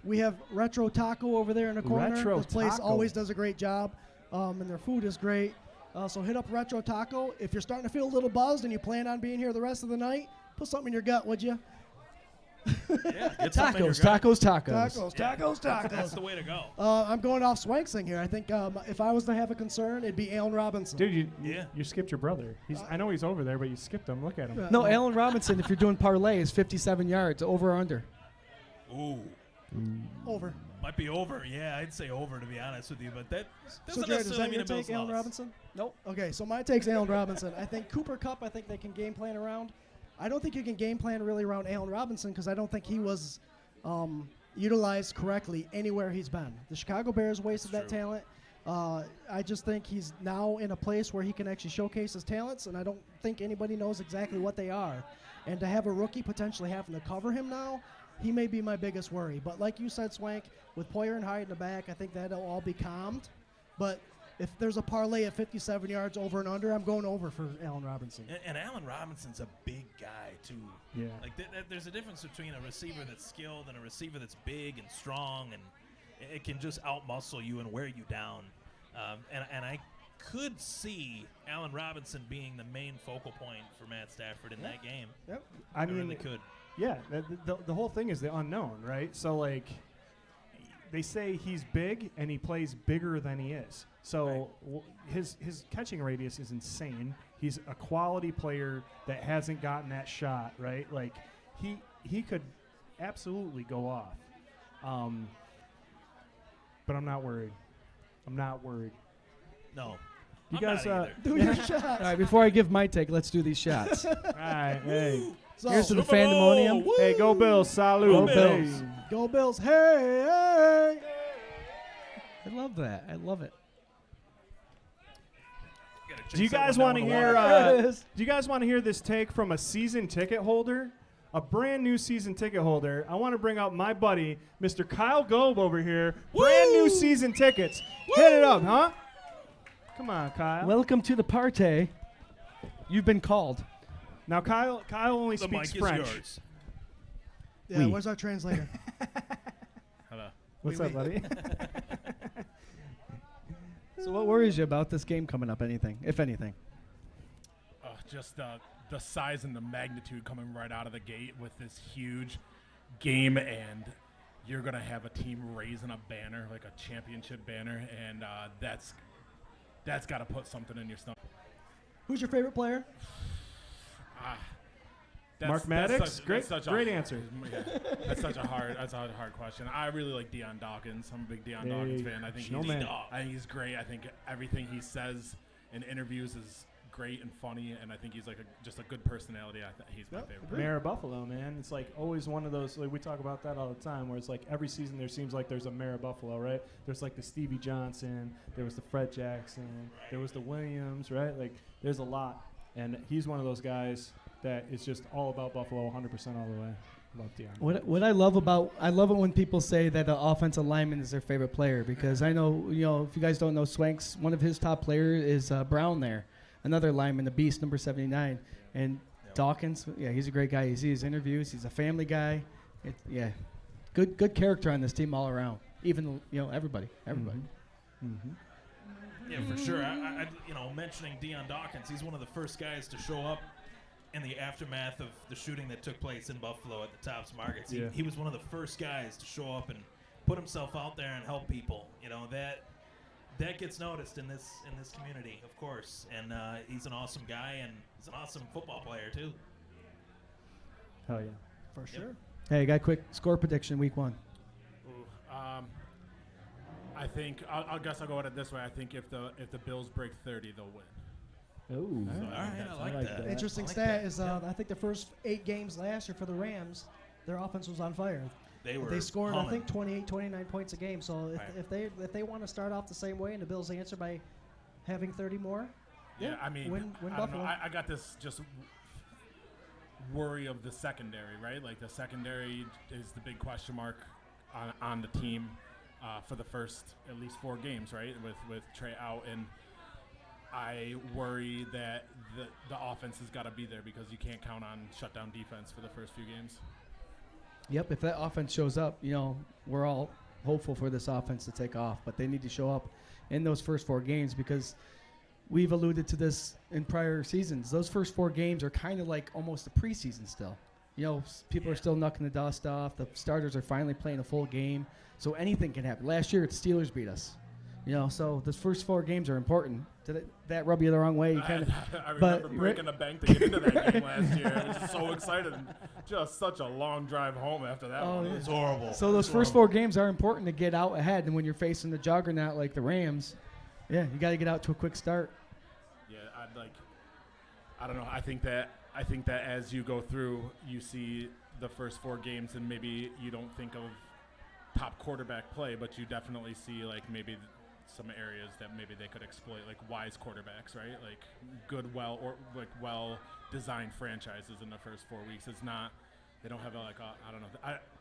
Speaker 2: we have Retro Taco over there in the corner.
Speaker 1: Retro
Speaker 2: This place
Speaker 1: Taco.
Speaker 2: always does a great job, and their food is great. So hit up Retro Taco. If you're starting to feel a little buzzed and you plan on being here the rest of the night, put something in your gut, would you?
Speaker 3: Yeah, get something in your
Speaker 4: Tacos.
Speaker 3: gut.
Speaker 2: Tacos.
Speaker 3: That's the way to go.
Speaker 2: I'm going off Swank's thing here. I think if I was to have a concern, it'd be Allen Robinson.
Speaker 1: Dude,
Speaker 3: Yeah.
Speaker 1: you skipped your brother. I know he's over there, but you skipped him. Look at him.
Speaker 4: No, Allen Robinson, if you're doing parlay, is 57 yards, over or under.
Speaker 3: Ooh.
Speaker 2: Over.
Speaker 3: Might be over. Yeah, I'd say over, to be honest with you. But that doesn't
Speaker 2: So, Jared, is
Speaker 3: necessarily
Speaker 2: that
Speaker 3: mean
Speaker 2: your
Speaker 3: a Bills
Speaker 2: take, Allen
Speaker 3: loss.
Speaker 2: Robinson?
Speaker 4: Nope.
Speaker 2: Okay, so my take's Allen Robinson. I think Cooper Kupp, I think they can game plan around. I don't think you can game plan really around Allen Robinson because I don't think he was utilized correctly anywhere he's been. The Chicago Bears wasted that talent. I just think he's now in a place where he can actually showcase his talents, and I don't think anybody knows exactly what they are. And to have a rookie potentially having to cover him now, he may be my biggest worry. But like you said, Swank, with Poyer and Hyde in the back, I think that'll all be calmed. But if there's a parlay at 57 yards over and under, I'm going over for Allen Robinson.
Speaker 3: And Allen Robinson's a big guy, too.
Speaker 1: Yeah.
Speaker 3: Like, there's a difference between a receiver that's skilled and a receiver that's big and strong, and it can just out-muscle you and wear you down. And I could see Allen Robinson being the main focal point for Matt Stafford in that game.
Speaker 2: Yep.
Speaker 3: I really could.
Speaker 1: Yeah, the whole thing is the unknown, right? So, like, they say he's big and he plays bigger than he is. So his catching radius is insane. He's a quality player that hasn't gotten that shot, right? Like, he could absolutely go off. But I'm not worried.
Speaker 3: No.
Speaker 1: You
Speaker 3: I'm
Speaker 1: guys,
Speaker 3: not either.
Speaker 2: Do your shots.
Speaker 4: All right, before I give my take, let's do these shots.
Speaker 1: all right, hey.
Speaker 2: So,
Speaker 4: Here's to the
Speaker 3: Super Bowl,
Speaker 4: fandemonium.
Speaker 3: woo!
Speaker 1: Hey, go Bills, salute.
Speaker 3: Go
Speaker 1: Hey.
Speaker 3: Bills.
Speaker 2: Go Bills. Hey.
Speaker 4: I love that. I love it.
Speaker 3: Gotta
Speaker 1: Do you
Speaker 3: chase that
Speaker 1: guys
Speaker 3: one
Speaker 1: want to
Speaker 3: down with
Speaker 1: hear?
Speaker 3: the water.
Speaker 4: There it is.
Speaker 1: Do you guys want to hear this take from a season ticket holder, a brand new season ticket holder? I want to bring out my buddy, Mr. Kyle Gobe over here. Brand new season tickets. Hit it up, huh? Come on, Kyle.
Speaker 4: Welcome to the party. You've been called.
Speaker 1: Now, Kyle only
Speaker 3: The
Speaker 1: speaks
Speaker 3: mic
Speaker 1: French.
Speaker 3: is yours.
Speaker 2: Yeah,
Speaker 4: Oui.
Speaker 2: where's our translator?
Speaker 3: Hello.
Speaker 1: What's up, buddy?
Speaker 4: So what worries you about this game coming up, anything, if anything?
Speaker 9: Just the size and the magnitude coming right out of the gate with this huge game, and you're going to have a team raising a banner, like a championship banner, and that's got to put something in your stomach.
Speaker 2: Who's your favorite player?
Speaker 1: Mark Maddox? Great answer.
Speaker 9: Yeah, that's such a hard question. I really like Deion Dawkins. I'm a big Deion Dawkins fan. I think he's great. I think everything he says in interviews is great and funny, and I think he's like just a good personality. He's my favorite.
Speaker 1: Mayor of Buffalo, man. It's like always one of those, like we talk about that all the time, where it's like every season there seems like there's a Mayor of Buffalo, right? There's like the Stevie Johnson, there was the Fred Jackson, there was the Williams, right? Like there's a lot, and he's one of those guys that is just all about Buffalo 100% all the way. Love Deion.
Speaker 4: What I love it when people say that the offensive lineman is their favorite player, because I know, if you guys don't know, Swanks, one of his top players is Brown there, another lineman, the beast, number 79. And Dawkins, he's a great guy. You see his interviews. He's a family guy. Good character on this team all around. Even, everybody.
Speaker 1: Mm-hmm.
Speaker 3: Yeah, for sure. I mentioning Deion Dawkins, he's one of the first guys to show up in the aftermath of the shooting that took place in Buffalo at the Tops Markets. He was one of the first guys to show up and put himself out there and help people. That gets noticed in this community, of course. And he's an awesome guy, and he's an awesome football player too.
Speaker 1: Hell yeah.
Speaker 2: For sure.
Speaker 4: Hey, got a quick score prediction, week 1.
Speaker 9: I I think I guess I'll go at it this way. I think if the Bills break 30, they'll win.
Speaker 1: Oh,
Speaker 3: All right, I like that.
Speaker 2: Interesting
Speaker 3: I like
Speaker 2: stat
Speaker 3: that.
Speaker 2: is I think the first 8 games last year for the Rams, their offense was on fire.
Speaker 3: They
Speaker 2: scored,
Speaker 3: humming.
Speaker 2: I think, 28, 29 points a game. So
Speaker 3: Right.
Speaker 2: if they want to start off the same way and the Bills answer by having 30 more,
Speaker 9: Yeah, I mean,
Speaker 2: win
Speaker 9: I don't
Speaker 2: Buffalo.
Speaker 9: know. I got this just worry of the secondary, right? Like the secondary is the big question mark on the team for the first at least 4 games, right? With Trey out, and I worry that the offense has got to be there because you can't count on shutdown defense for the first few games.
Speaker 4: Yep, if that offense shows up, we're all hopeful for this offense to take off, but they need to show up in those first 4 games because we've alluded to this in prior seasons. Those first 4 games are kind of like almost a preseason still. People are still knocking the dust off. The starters are finally playing a full game, so anything can happen. Last year, the Steelers beat us. So those first 4 games are important. Did that rub you the wrong way?
Speaker 9: I remember breaking the bank to get into that game last year. I was just so excited. Just such a long drive home after that one. It was horrible.
Speaker 4: So those first 4 games are important to get out ahead, and when you're facing the juggernaut like the Rams, you got to get out to a quick start.
Speaker 9: Yeah, I don't know. I think that as you go through, you see the first 4 games, and maybe you don't think of top quarterback play, but you definitely see like maybe some areas that maybe they could exploit, like wise quarterbacks, right? Like good, well-designed franchises in the first 4 weeks. It's not. They don't have I don't know.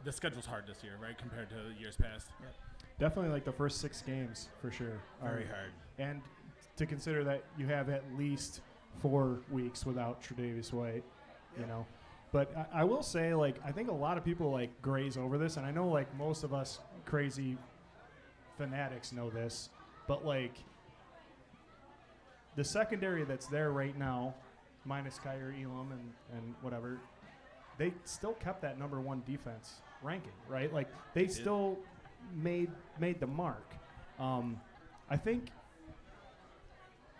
Speaker 9: The schedule's hard this year, right, compared to years past.
Speaker 1: Yep. Definitely like the first 6 games for sure.
Speaker 3: Very hard.
Speaker 1: And to consider that you have at least 4 weeks without Tre'Davious White, But I will say, I think a lot of people graze over this, and I know most of us crazy fanatics know this, but the secondary that's there right now, minus Kyer Elam and whatever, they still kept that number 1 defense ranking, right? They still made the mark. I think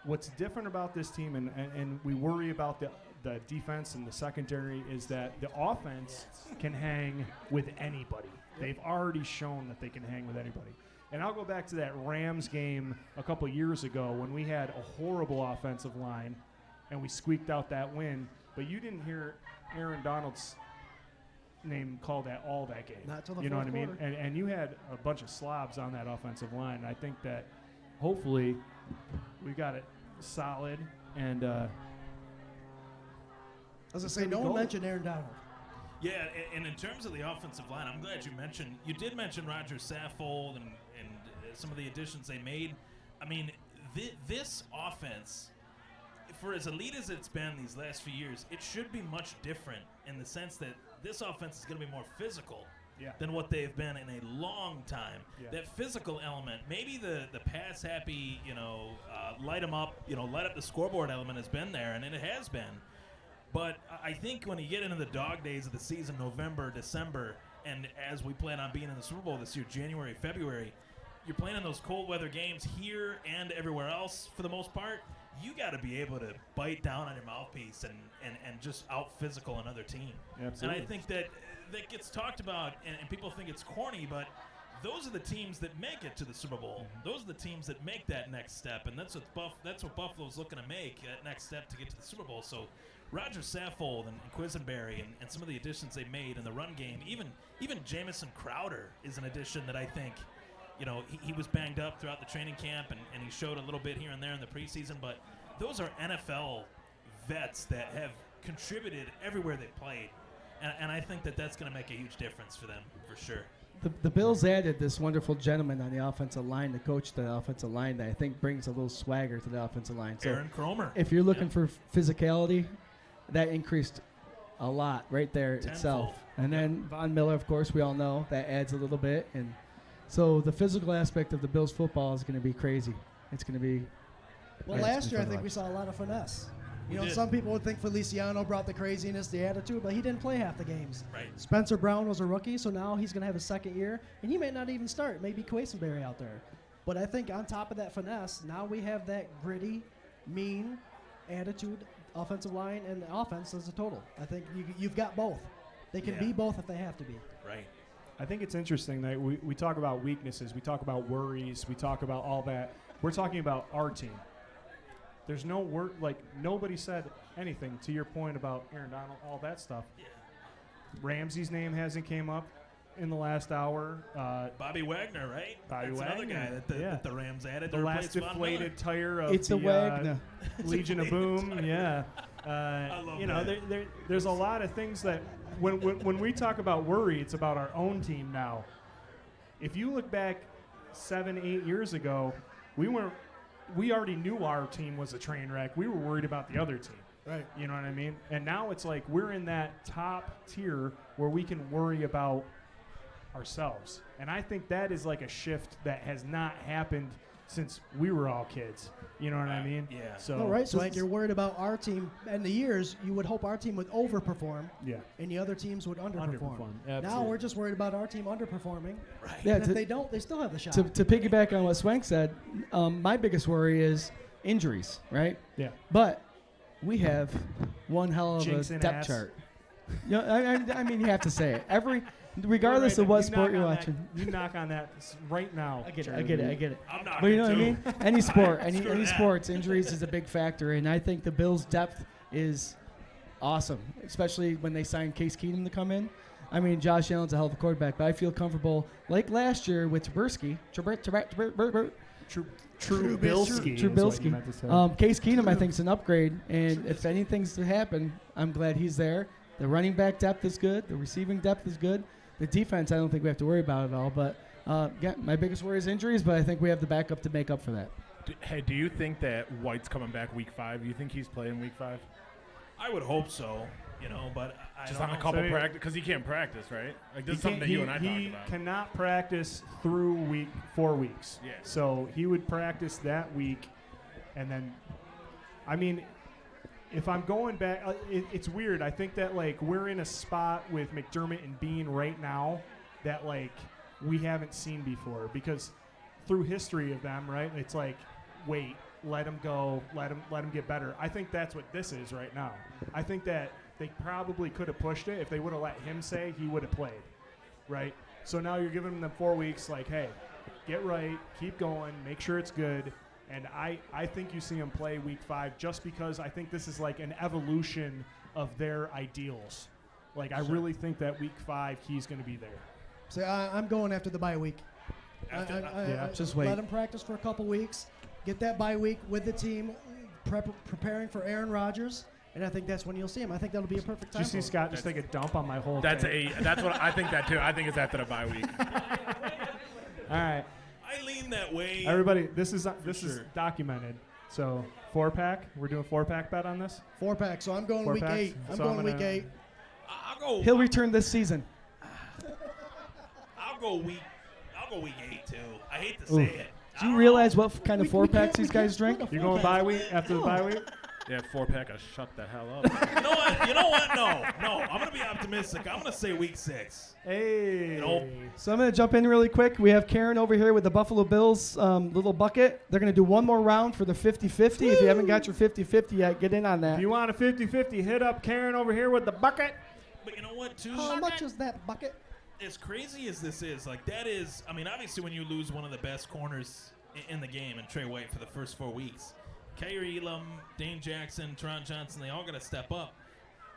Speaker 1: what's different about this team, and we worry about the defense and the secondary, is that the offense can hang with anybody. They've already shown that they can hang with anybody. And I'll go back to that Rams game a couple years ago when we had a horrible offensive line and we squeaked out that win, but you didn't hear Aaron Donald's name called all that game.
Speaker 2: Not till the
Speaker 1: you know what I
Speaker 2: fourth
Speaker 1: mean?
Speaker 2: quarter.
Speaker 1: And you had a bunch of slobs on that offensive line. And I think that hopefully we got it solid and
Speaker 2: I was going to say, no one mentioned Aaron Donald.
Speaker 3: Yeah, and in terms of the offensive line, I'm glad you did mention Roger Saffold and some of the additions they made. I mean, this offense, for as elite as it's been these last few years, it should be much different in the sense that this offense is going to be more physical than what they've been in a long time.
Speaker 1: Yeah.
Speaker 3: That physical element, maybe the pass happy, light them up, light up the scoreboard element has been there, and it has been. But I think when you get into the dog days of the season, November, December, and as we plan on being in the Super Bowl this year, January, February, you're playing in those cold weather games here and everywhere else for the most part. You got to be able to bite down on your mouthpiece and just out physical another team.
Speaker 1: Absolutely.
Speaker 3: And I think that gets talked about, and people think it's corny, but those are the teams that make it to the Super Bowl. Those are the teams that make that next step, and that's what Buffalo's looking to make, that next step to get to the Super Bowl. So Roger Saffold and Quisenberry and some of the additions they made in the run game, even Jamison Crowder is an addition that I think, he was banged up throughout the training camp and he showed a little bit here and there in the preseason, but those are NFL vets that have contributed everywhere they played. And I think that's going to make a huge difference for them, for sure.
Speaker 4: The Bills added this wonderful gentleman on the offensive line to coach the offensive line that I think brings a little swagger to the offensive line. So
Speaker 3: Aaron Cromer.
Speaker 4: if you're looking for physicality, that increased a lot right there
Speaker 3: Tenfold.
Speaker 4: itself. And then Von Miller, of course, we all know that adds a little bit. And so the physical aspect of the Bills football is going to be crazy. It's going to be.
Speaker 2: Well, last year I think we saw a lot of finesse. Some people would think Feliciano brought the craziness, the attitude, but he didn't play half the games.
Speaker 3: Right.
Speaker 2: Spencer Brown was a rookie, so now he's going to have his second year, and he may not even start. Maybe Quisenberry out there. But I think on top of that finesse, now we have that gritty, mean attitude, offensive line, and offense as a total. I think you've got both. They can be both if they have to be.
Speaker 3: Right.
Speaker 1: I think it's interesting that we talk about weaknesses, we talk about worries, we talk about all that. We're talking about our team. There's no word, like nobody said anything to your point about Aaron Donald, all that stuff.
Speaker 3: Yeah.
Speaker 1: Ramsey's name hasn't came up in the last hour.
Speaker 3: Bobby Wagner, right?
Speaker 1: Bobby
Speaker 3: That's
Speaker 1: Wagner,
Speaker 3: another guy that the Rams added.
Speaker 1: The
Speaker 3: to
Speaker 1: last
Speaker 3: replace Von Miller.
Speaker 1: deflated tire of
Speaker 4: It's
Speaker 1: the
Speaker 4: a Wagner.
Speaker 1: Legion of Boom.
Speaker 3: Tire.
Speaker 1: Yeah.
Speaker 3: I love
Speaker 1: you know,
Speaker 3: that.
Speaker 1: there's a lot of things that when we talk about worry, it's about our own team now. If you look back 7-8 years ago, we already knew our team was a train wreck. We were worried about the other team.
Speaker 2: Right.
Speaker 1: You know what I mean? And now it's like we're in that top tier where we can worry about ourselves. And I think that is like a shift that has not happened since we were all kids. You know what I mean?
Speaker 3: Yeah.
Speaker 1: So
Speaker 2: No, right. So like you're worried about our team. And the years, you would hope our team would overperform,
Speaker 1: yeah.
Speaker 2: and the other teams would underperform. Now
Speaker 1: Absolutely.
Speaker 2: we're just worried about our team underperforming.
Speaker 3: Right.
Speaker 4: Yeah,
Speaker 2: And if
Speaker 4: to-
Speaker 2: they don't, they still have the shot.
Speaker 4: To piggyback on what Swank said, my biggest worry is injuries, right?
Speaker 1: Yeah.
Speaker 4: But we have one hell of
Speaker 1: Jinx
Speaker 4: a
Speaker 1: and
Speaker 4: depth
Speaker 1: ass.
Speaker 4: chart. You know, I mean, you have to say it. Regardless of what sport you're watching.
Speaker 1: You knock on that right now.
Speaker 4: I get it.
Speaker 3: I'm not.
Speaker 4: But you know what I mean? Any sport,
Speaker 3: Screw
Speaker 4: any
Speaker 3: that.
Speaker 4: sports, injuries is a big factor, and I think the Bills' depth is awesome, especially when they signed Case Keenum to come in. I mean, Josh Allen's a hell of a quarterback, but I feel comfortable, like last year with Trubisky. Case Keenum, I think, is an upgrade, and if anything's to happen, I'm glad he's there. The running back depth is good. The receiving depth is good. The defense, I don't think we have to worry about at all. But, yeah, my biggest worry is injuries, but I think we have the backup to make up for that.
Speaker 9: Hey, do you think that White's coming back week 5? Do you think he's playing week 5?
Speaker 3: I would hope so. You know, but I
Speaker 9: Just
Speaker 3: don't
Speaker 9: on a
Speaker 3: know.
Speaker 9: couple
Speaker 1: So
Speaker 9: practice, because he can't practice, right? Like this is
Speaker 1: He
Speaker 9: something that you and I talked
Speaker 1: he
Speaker 9: about.
Speaker 1: cannot practice through 4 weeks.
Speaker 9: Yeah.
Speaker 1: So he would practice that week, and then, I mean, if I'm going back, it's weird. I think that like we're in a spot with McDermott and Bean right now that like we haven't seen before, because through history of them, right? It's like, wait, let him go, let him get better. I think that's what this is right now. I think that they probably could have pushed it if they would have let him say, he would have played, right? So now you're giving them 4 weeks, like, hey, get right, keep going, make sure it's good. And I think you see him play week 5 just because I think this is like an evolution of their ideals. Like, I really think that week 5 he's going to be there.
Speaker 2: So I'm going after the bye week.
Speaker 4: Just wait.
Speaker 2: Let him practice for a couple weeks. Get that bye week with the team, preparing for Aaron Rodgers. And I think that's when you'll see him. I think that'll be a perfect
Speaker 1: Did
Speaker 2: time.
Speaker 1: you see Scott just take a dump on my whole
Speaker 9: That's
Speaker 1: thing?
Speaker 9: that's what I think that too. I think it's after the bye week.
Speaker 1: All right.
Speaker 3: I lean that way.
Speaker 1: Everybody, this is
Speaker 3: sure.
Speaker 1: documented. So 4-pack, we're doing 4-pack bet on this.
Speaker 2: 4-pack. So I'm going
Speaker 1: 4
Speaker 2: week
Speaker 1: packs?
Speaker 2: 8. I'm
Speaker 1: So
Speaker 2: going
Speaker 1: I'm
Speaker 2: week
Speaker 1: gonna-
Speaker 2: 8.
Speaker 4: He'll return this season.
Speaker 3: I'll go week 8 too. I hate to say it.
Speaker 4: Do you realize what kind of
Speaker 2: We
Speaker 4: 4-packs
Speaker 2: can't-
Speaker 4: these
Speaker 2: we
Speaker 4: guys
Speaker 2: can't
Speaker 4: drink?
Speaker 2: split a
Speaker 1: You going
Speaker 2: 4-pack.
Speaker 1: bye week after the bye week?
Speaker 9: Yeah, 4-pack of shut the hell up.
Speaker 3: You know what? You know what? No. I'm gonna be optimistic. I'm gonna say week 6.
Speaker 1: Hey.
Speaker 3: Nope.
Speaker 4: So I'm going to jump in really quick. We have Karen over here with the Buffalo Bills little bucket. They're going to do one more round for the 50-50. If you haven't got your 50-50 yet, get in on that.
Speaker 1: If you want a 50-50, hit up Karen over here with the bucket.
Speaker 3: But you know what? Too.
Speaker 2: How much is that bucket?
Speaker 3: As crazy as this is, like that is. I mean, obviously, when you lose one of the best corners in the game, and Trey White for the first 4 weeks, Kyrie Elam, Dane Jackson, Teron Johnson, they all got to step up.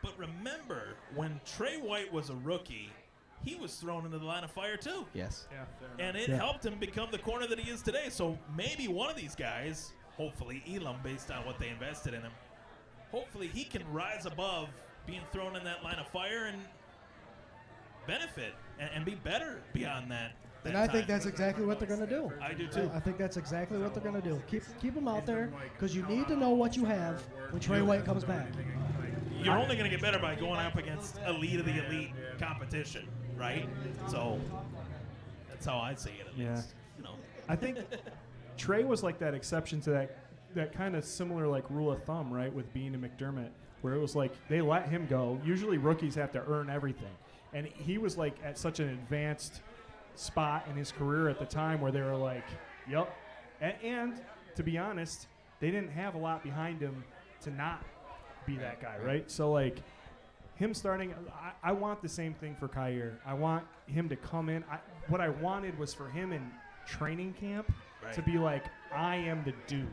Speaker 3: But remember, when Trey White was a rookie, he was thrown into the line of fire too.
Speaker 4: Yes.
Speaker 1: Yeah.
Speaker 3: And it helped him become the corner that he is today. So maybe one of these guys, hopefully Elam, based on what they invested in him, hopefully he can rise above being thrown in that line of fire and benefit and be better beyond that.
Speaker 2: And I think that's exactly what they're going to do.
Speaker 3: I do too.
Speaker 2: I think that's exactly what they're going to do. Keep them out there because you need to know what you have when Trey White comes back.
Speaker 3: You're only going to get better by going up against elite of the elite competition, right? So that's how I see it. At
Speaker 1: Yeah.
Speaker 3: least, you know.
Speaker 1: I think Trey was like that exception to that kind of similar like rule of thumb, right, with Bean and McDermott, where it was like they let him go. Usually rookies have to earn everything. And he was like at such an advanced spot in his career at the time where they were like, yep. And to be honest, they didn't have a lot behind him to not be that guy, right? So like him starting, I want the same thing for Kyer. I want him to come in. What I wanted was for him in training camp to be like, I am the dude.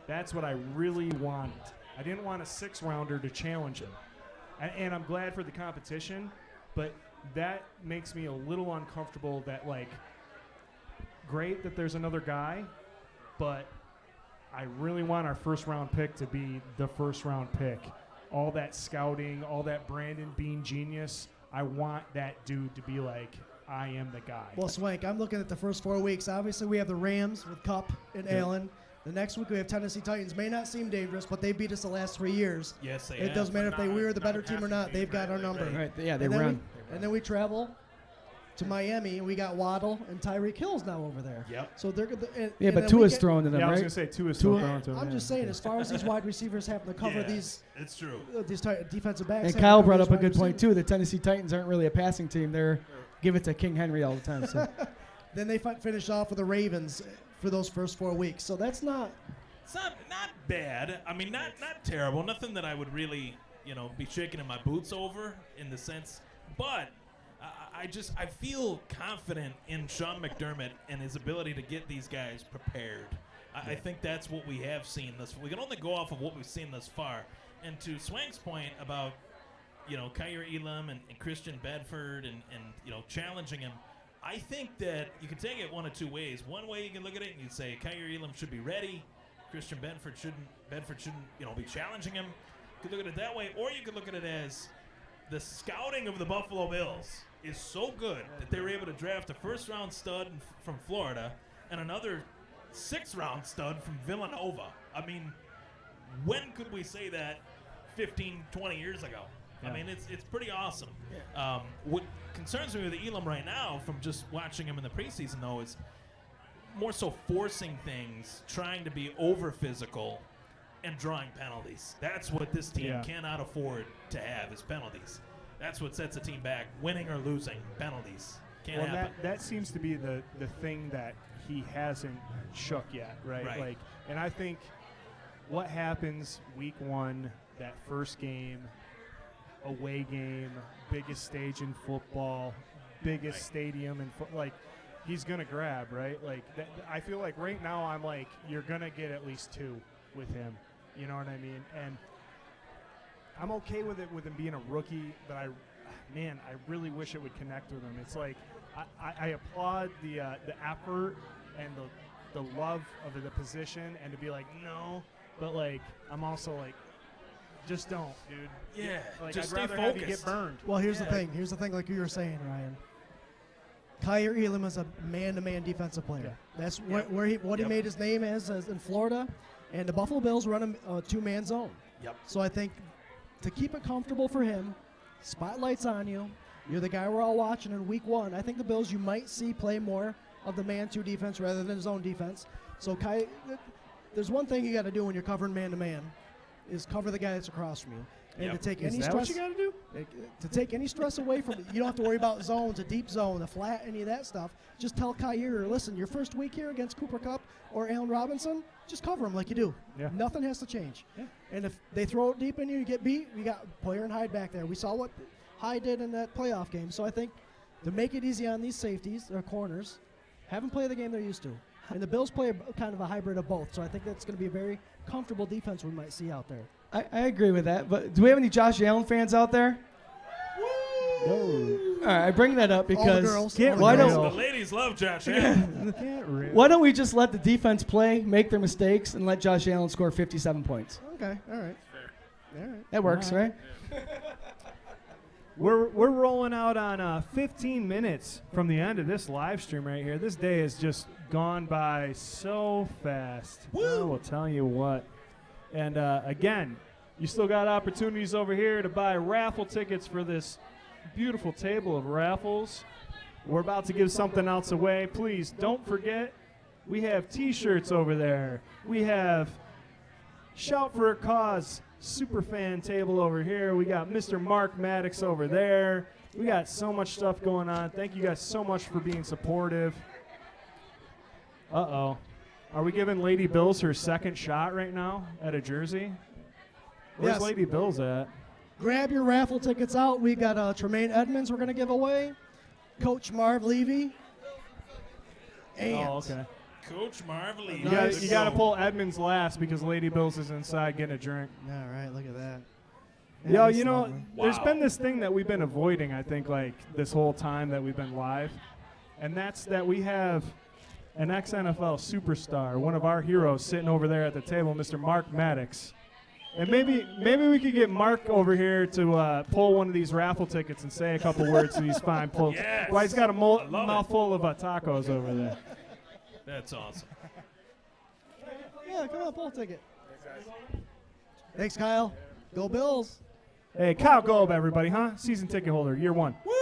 Speaker 1: That's what I really wanted. I didn't want a 6-rounder to challenge him. And I'm glad for the competition, but that makes me a little uncomfortable that, like, great that there's another guy, but I really want our first-round pick to be the first-round pick. All that scouting, all that Brandon Bean genius, I want that dude to be like, I am the guy.
Speaker 2: Well, Swank, I'm looking at the first 4 weeks. Obviously, we have the Rams with Kupp and Allen. The next week we have Tennessee Titans. May not seem dangerous, but they beat us the last 3 years.
Speaker 3: Yes, they
Speaker 2: It
Speaker 3: have.
Speaker 2: doesn't matter if we were the better team or not. They've got our number.
Speaker 4: Right. Yeah, they
Speaker 2: And then
Speaker 4: run.
Speaker 2: and then we travel to Miami, and we got Waddle and Tyreek Hill's now over there.
Speaker 3: Yep.
Speaker 2: So they're
Speaker 4: Yeah, but Tua's throwing to them,
Speaker 1: Yeah, I was
Speaker 4: right?
Speaker 1: going to say Tua's still throwing to him.
Speaker 2: I'm just saying, as far as these wide receivers having to cover these
Speaker 3: it's true.
Speaker 2: Defensive backs.
Speaker 4: And
Speaker 2: having to
Speaker 4: Kyle
Speaker 2: cover
Speaker 4: brought
Speaker 2: these
Speaker 4: up a
Speaker 2: wide
Speaker 4: good point,
Speaker 2: receivers.
Speaker 4: too. The Tennessee Titans aren't really a passing team. They're give it to King Henry all the time. So.
Speaker 2: Then they finish off with the Ravens for those first 4 weeks. So that's not.
Speaker 3: It's not bad. I mean, not terrible. Nothing that I would really, be shaking in my boots over in the sense. But I feel confident in Sean McDermott and his ability to get these guys prepared. I think that's what we have seen we can only go off of what we've seen thus far. And to Swank's point about, Kyer Elam and Christian Bedford and challenging him, I think that you can take it one of two ways. One way you can look at it and you'd say Kyer Elam should be ready. Christian Bedford shouldn't, be challenging him. You could look at it that way, or you could look at it as the scouting of the Buffalo Bills is so good that they were able to draft a first-round stud from Florida and another 6th-round stud from Villanova. I mean, when could we say that 15, 20 years ago? Yeah. I mean, it's pretty awesome. Yeah. What concerns me with Elam right now, from just watching him in the preseason, though, is more so forcing things, trying to be over-physical, and drawing penalties. That's what this team cannot afford to have, is penalties. That's what sets a team back, winning or losing, penalties. Can't happen.
Speaker 1: That seems to be the thing that he hasn't shook yet, right? Like, and I think what happens week 1, that first game, away game, biggest stage in football, biggest stadium in like, he's gonna grab, right? Like, I feel like right now I'm like, you're gonna get at least 2 with him. You know what I mean? And I'm okay with it with him being a rookie, but I really wish it would connect with him. It's like I applaud the effort and the love of the position, and to be like, no, but like I'm also like, just don't, dude.
Speaker 3: Yeah,
Speaker 1: like,
Speaker 3: just
Speaker 1: I'd rather
Speaker 3: stay
Speaker 1: have you
Speaker 3: focused.
Speaker 1: get burned.
Speaker 2: Well, here's the thing. Here's the thing, like you were saying, Ryan. Kyer Elam is a man-to-man defensive player.
Speaker 1: Yeah.
Speaker 2: That's what he made his name as in Florida, and the Buffalo Bills run a 2-man zone.
Speaker 3: Yep.
Speaker 2: So I think to keep it comfortable for him, spotlight's on you. You're the guy we're all watching in week 1. I think the Bills you might see play more of the man-2 defense rather than zone defense. So there's one thing you got to do when you're covering man-to-man is cover the guy that's across from you. And to take any stress,
Speaker 1: what you got to do?
Speaker 2: To take any stress away from it, you don't have to worry about zones, a deep zone, a flat, any of that stuff. Just tell Kyer, listen, your first week here against Cooper Kupp or Allen Robinson, just cover him like you do.
Speaker 1: Yeah.
Speaker 2: Nothing has to change.
Speaker 1: Yeah.
Speaker 2: And if they throw it deep in you get beat, we got Poyer and Hyde back there. We saw what Hyde did in that playoff game. So I think to make it easy on these safeties or corners, have them play the game they're used to. And the Bills play kind of a hybrid of both. So I think that's going to be a very comfortable defense we might see out there.
Speaker 4: I agree with that. But do we have any Josh Allen fans out there? No. All right, I bring that up because
Speaker 3: the ladies love Josh Allen.
Speaker 4: Why don't we just let the defense play, make their mistakes, and let Josh Allen score 57 points?
Speaker 2: Okay, all right. All right.
Speaker 4: That works, right?
Speaker 1: We're rolling out on 15 minutes from the end of this live stream right here. This day has just gone by so fast. I will tell you what. And again, you still got opportunities over here to buy raffle tickets for this beautiful table of raffles. We're about to give something else away. Please don't forget, we have T-shirts over there. We have Shout for a Cause SuperFan table over here. We got Mr. Mark Maddox over there. We got so much stuff going on. Thank you guys so much for being supportive. Uh-oh. Are we giving Lady Bills her second shot right now at a jersey? Where's
Speaker 2: Yes.
Speaker 1: Lady Bills at?
Speaker 2: grab your raffle tickets out. We got Tremaine Edmonds we're going to give away, Coach Marv Levy, and
Speaker 1: okay.
Speaker 3: Coach Marvelly.
Speaker 1: You got to pull Edmonds last because Lady Bills is inside getting a drink.
Speaker 2: All right, look at that.
Speaker 1: Yo,
Speaker 2: that's
Speaker 1: you know,
Speaker 2: lovely.
Speaker 1: there's been this thing that we've been avoiding, I think, like this whole time that we've been live, and that's that we have an ex-NFL superstar, one of our heroes, sitting over there at the table, Mr. Mark Maddox. And maybe we could get Mark over here to pull one of these raffle tickets and say a couple words to these fine folks.
Speaker 3: Yes.
Speaker 1: Well, he's got a
Speaker 3: love it.
Speaker 1: mouthful of tacos over there.
Speaker 3: That's awesome.
Speaker 2: Yeah, come on, pull a ticket. Thanks, Kyle. Go Bills.
Speaker 1: Hey, Kyle Golub, everybody, huh? Season ticket holder, year 1.
Speaker 2: Woo!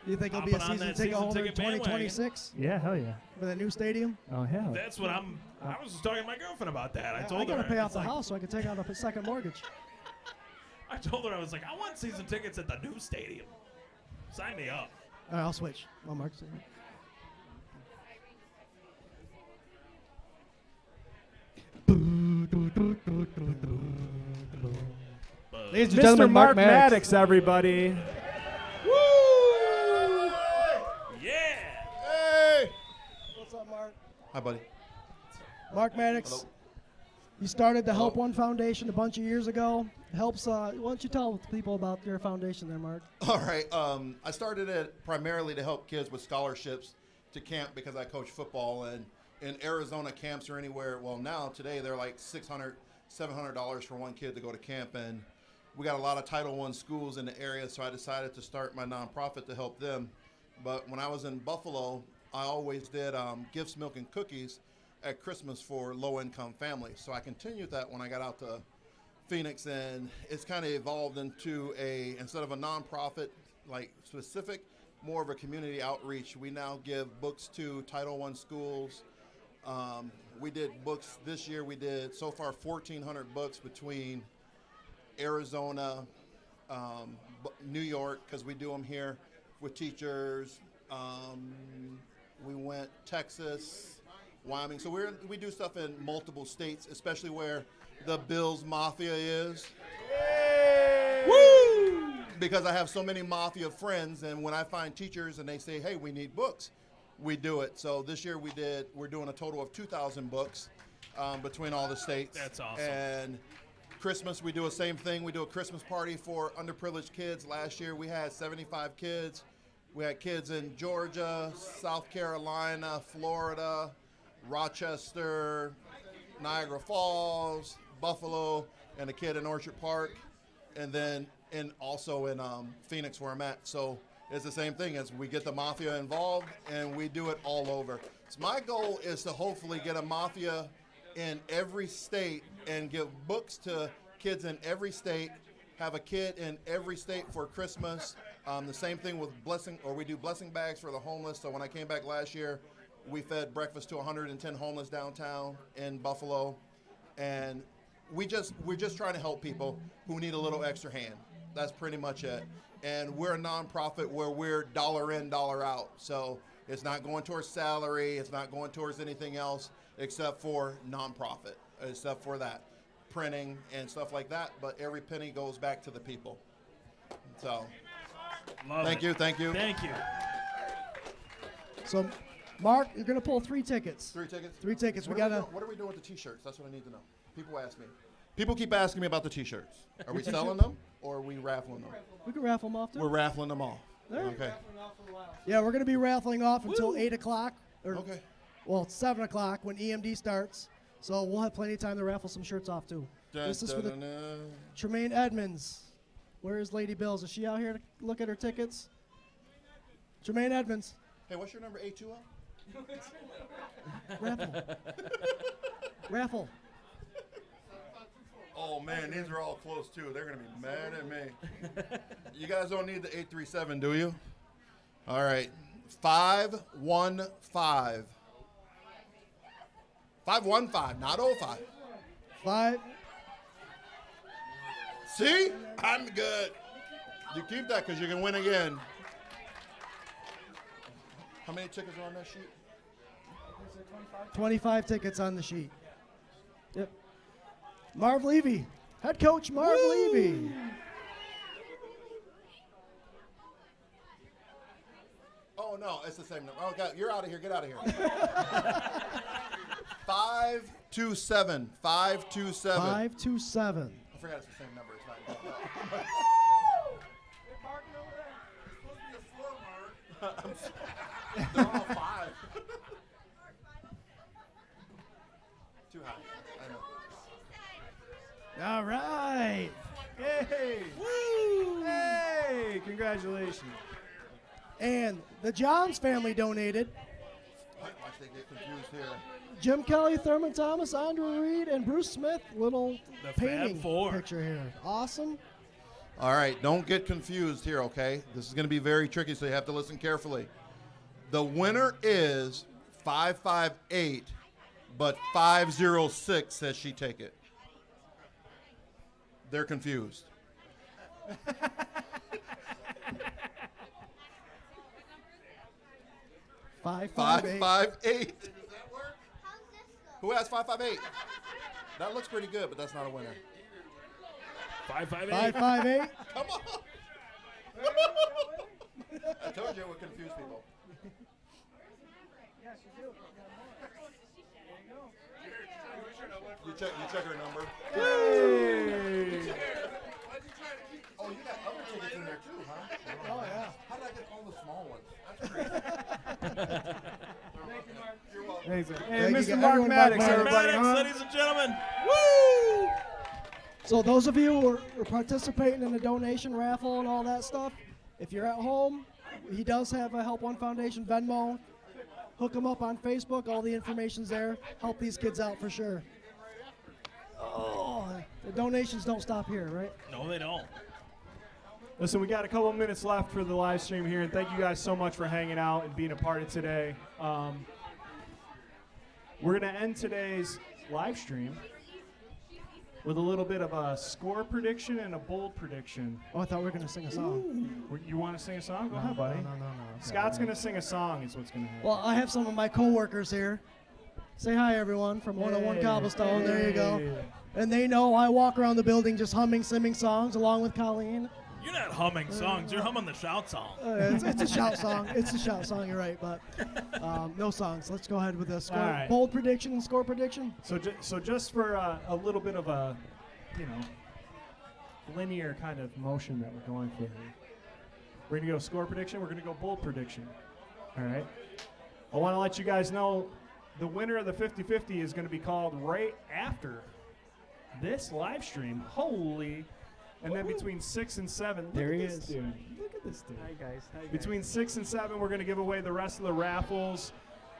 Speaker 2: You think he'll be a
Speaker 3: Hopping on
Speaker 2: season
Speaker 3: that
Speaker 2: ticket
Speaker 3: season
Speaker 2: holder in
Speaker 3: ticket bandwagon.
Speaker 2: 2026
Speaker 1: Yeah, hell yeah.
Speaker 2: for the new stadium?
Speaker 1: Oh, hell.
Speaker 3: That's what I was just talking to my girlfriend about that. I
Speaker 2: I
Speaker 3: told
Speaker 2: got
Speaker 3: her.
Speaker 2: to pay off
Speaker 3: it's
Speaker 2: the
Speaker 3: like-
Speaker 2: house so I can take out a second mortgage.
Speaker 3: I told her, I was like, I want season tickets at the new stadium. Sign me up.
Speaker 2: All right, I'll switch. Well, Mark's
Speaker 4: Ladies and
Speaker 1: Mr.
Speaker 4: gentlemen,
Speaker 1: Mark
Speaker 4: Maddox.
Speaker 1: Maddox, everybody.
Speaker 3: Yeah.
Speaker 6: Hey!
Speaker 2: What's up, Mark?
Speaker 6: Hi, buddy.
Speaker 2: Mark Maddox.
Speaker 6: Hello.
Speaker 2: You started the Help One Foundation a bunch of years ago. Helps. Why don't you tell people about your foundation there, Mark?
Speaker 10: All right. I started it primarily to help kids with scholarships to camp because I coach football. And in Arizona, camps or anywhere, well, now, today, they're like $600, $700 for one kid to go to camp. And we got a lot of Title I schools in the area, so I decided to start my nonprofit to help them. But when I was in Buffalo, I always did gifts, milk, and cookies at Christmas for low-income families. So I continued that when I got out to Phoenix, and it's kind of evolved into instead of a nonprofit, like specific, more of a community outreach. We now give books to Title I schools. We did books this year. We did so far 1,400 books between Arizona, New York, because we do them here with teachers. We went Texas, Wyoming. So we do stuff in multiple states, especially where the Bills Mafia is. Woo! Because I have so many Mafia friends, and when I find teachers and they say, hey, we need books, we do it. So this year we're doing a total of 2,000 books between all the states.
Speaker 3: That's awesome.
Speaker 10: And Christmas, we do the same thing. We do a Christmas party for underprivileged kids. Last year we had 75 kids. We had kids in Georgia, South Carolina, Florida, Rochester, Niagara Falls, Buffalo, and a kid in Orchard Park, and then also in Phoenix where I'm at. So it's the same thing as we get the Mafia involved, and we do it all over. So my goal is to hopefully get a Mafia in every state and give books to kids in every state, have a kid in every state for Christmas. The same thing with we do blessing bags for the homeless. So when I came back last year, we fed breakfast to 110 homeless downtown in Buffalo. And we're just trying to help people who need a little extra hand. That's pretty much it. And we're a nonprofit where we're dollar in, dollar out. So it's not going towards salary. It's not going towards anything else except for nonprofit, except for that printing and stuff like that. But every penny goes back to the people. So thank you.
Speaker 3: Thank you.
Speaker 2: So, Mark, you're going to pull 3 tickets.
Speaker 10: 3 tickets?
Speaker 2: 3 tickets.
Speaker 10: What are we doing with the T-shirts? That's what I need to know. People ask me. People keep asking me about the T-shirts. Are we selling them or are we raffling them?
Speaker 2: We can raffle them off, too.
Speaker 10: We're raffling them off.
Speaker 2: There.
Speaker 10: Okay.
Speaker 2: Yeah, we're going to be raffling off until 8 o'clock.
Speaker 10: Okay.
Speaker 2: Well, it's 7 o'clock when EMD starts. So we'll have plenty of time to raffle some shirts off, too. This is for the Tremaine Edmonds. Where is Lady Bills? Is she out here to look at her tickets? Tremaine Edmonds.
Speaker 10: Hey, what's your number? 820?
Speaker 2: Raffle. Raffle.
Speaker 10: Oh, man, these are all close, too. They're going to be mad at me. You guys don't need the 837, do you? All right. 515. 515, not 05.
Speaker 2: 5.
Speaker 10: See? I'm good. You keep that because you can win again. How many tickets are on that sheet?
Speaker 2: 25 tickets on the sheet. Yep. Marv Levy. Head coach Mark Levy.
Speaker 10: Oh, no, it's the same number. Oh, God, you're out of here. Get out of here. 527. 527.
Speaker 2: 527.
Speaker 10: I forgot it's the same number. It's fine. They're all 5. Too high. I know.
Speaker 2: All right.
Speaker 1: Hey! Woo! Hey! Congratulations.
Speaker 2: And the Johns family donated.
Speaker 10: Watch they get confused here.
Speaker 2: Jim Kelly, Thurman Thomas, Andrew Reed, and Bruce Smith. Little
Speaker 3: The Fab
Speaker 2: painting
Speaker 3: Four.
Speaker 2: picture here. Awesome.
Speaker 10: All right, don't get confused here, okay? This is going to be very tricky, so you have to listen carefully. The winner is 558, but 506 says she take it. They're confused.
Speaker 2: 558.
Speaker 10: 558. Who has 558? That looks pretty good, but that's not a winner.
Speaker 3: 558.
Speaker 2: 558.
Speaker 10: Come on. I told you it would confuse people. You check her number.
Speaker 1: Hey!
Speaker 10: Oh, you got other tickets in there too, huh?
Speaker 2: Oh, yeah.
Speaker 10: How did I get all the small ones? That's crazy. Thank you, Mark. You're welcome.
Speaker 1: Thanks, man. Hey,
Speaker 2: Thank you,
Speaker 1: Mr.
Speaker 2: everyone.
Speaker 1: Mark
Speaker 2: Mark
Speaker 1: Maddox,
Speaker 2: Maddox.
Speaker 1: everybody,
Speaker 3: Maddox,
Speaker 1: huh?
Speaker 3: ladies and gentlemen.
Speaker 2: Woo! So those of you who are participating in the donation raffle and all that stuff, if you're at home, he does have a Help One Foundation Venmo. Hook him up on Facebook. All the information's there. Help these kids out for sure. Oh, the donations don't stop here, right?
Speaker 3: No, they don't.
Speaker 1: Listen, we got a couple minutes left for the live stream here, and thank you guys so much for hanging out and being a part of today. We're going to end today's live stream with a little bit of a score prediction and a bold prediction.
Speaker 2: Oh, I thought we were going to sing a song.
Speaker 1: You want to sing a song? Go ahead, buddy.
Speaker 2: No.
Speaker 1: Scott's going to sing a song is what's going to happen.
Speaker 2: Well, I have some of my coworkers here. Say hi, everyone, from 101
Speaker 1: Hey.
Speaker 2: Cobblestone. There you go.
Speaker 1: Hey.
Speaker 2: And they know I walk around the building just humming, singing songs along with Colleen.
Speaker 3: You're not humming songs. You're humming the shout song.
Speaker 2: It's a shout song. It's a shout song. You're right, but no songs. Let's go ahead with the score.
Speaker 1: All right.
Speaker 2: Bold prediction and score prediction.
Speaker 1: So just for a little bit of a, linear kind of motion that we're going for here. We're going to go score prediction. We're going to go bold prediction. All right. I want to let you guys know the winner of the 50-50 is going to be called right after this live stream. Holy. And then between 6 and 7.
Speaker 4: There he
Speaker 1: Look at this
Speaker 4: is.
Speaker 1: dude. Look at this dude.
Speaker 4: Hi, guys.
Speaker 1: Between 6 and 7, we're going to give away the rest of the raffles.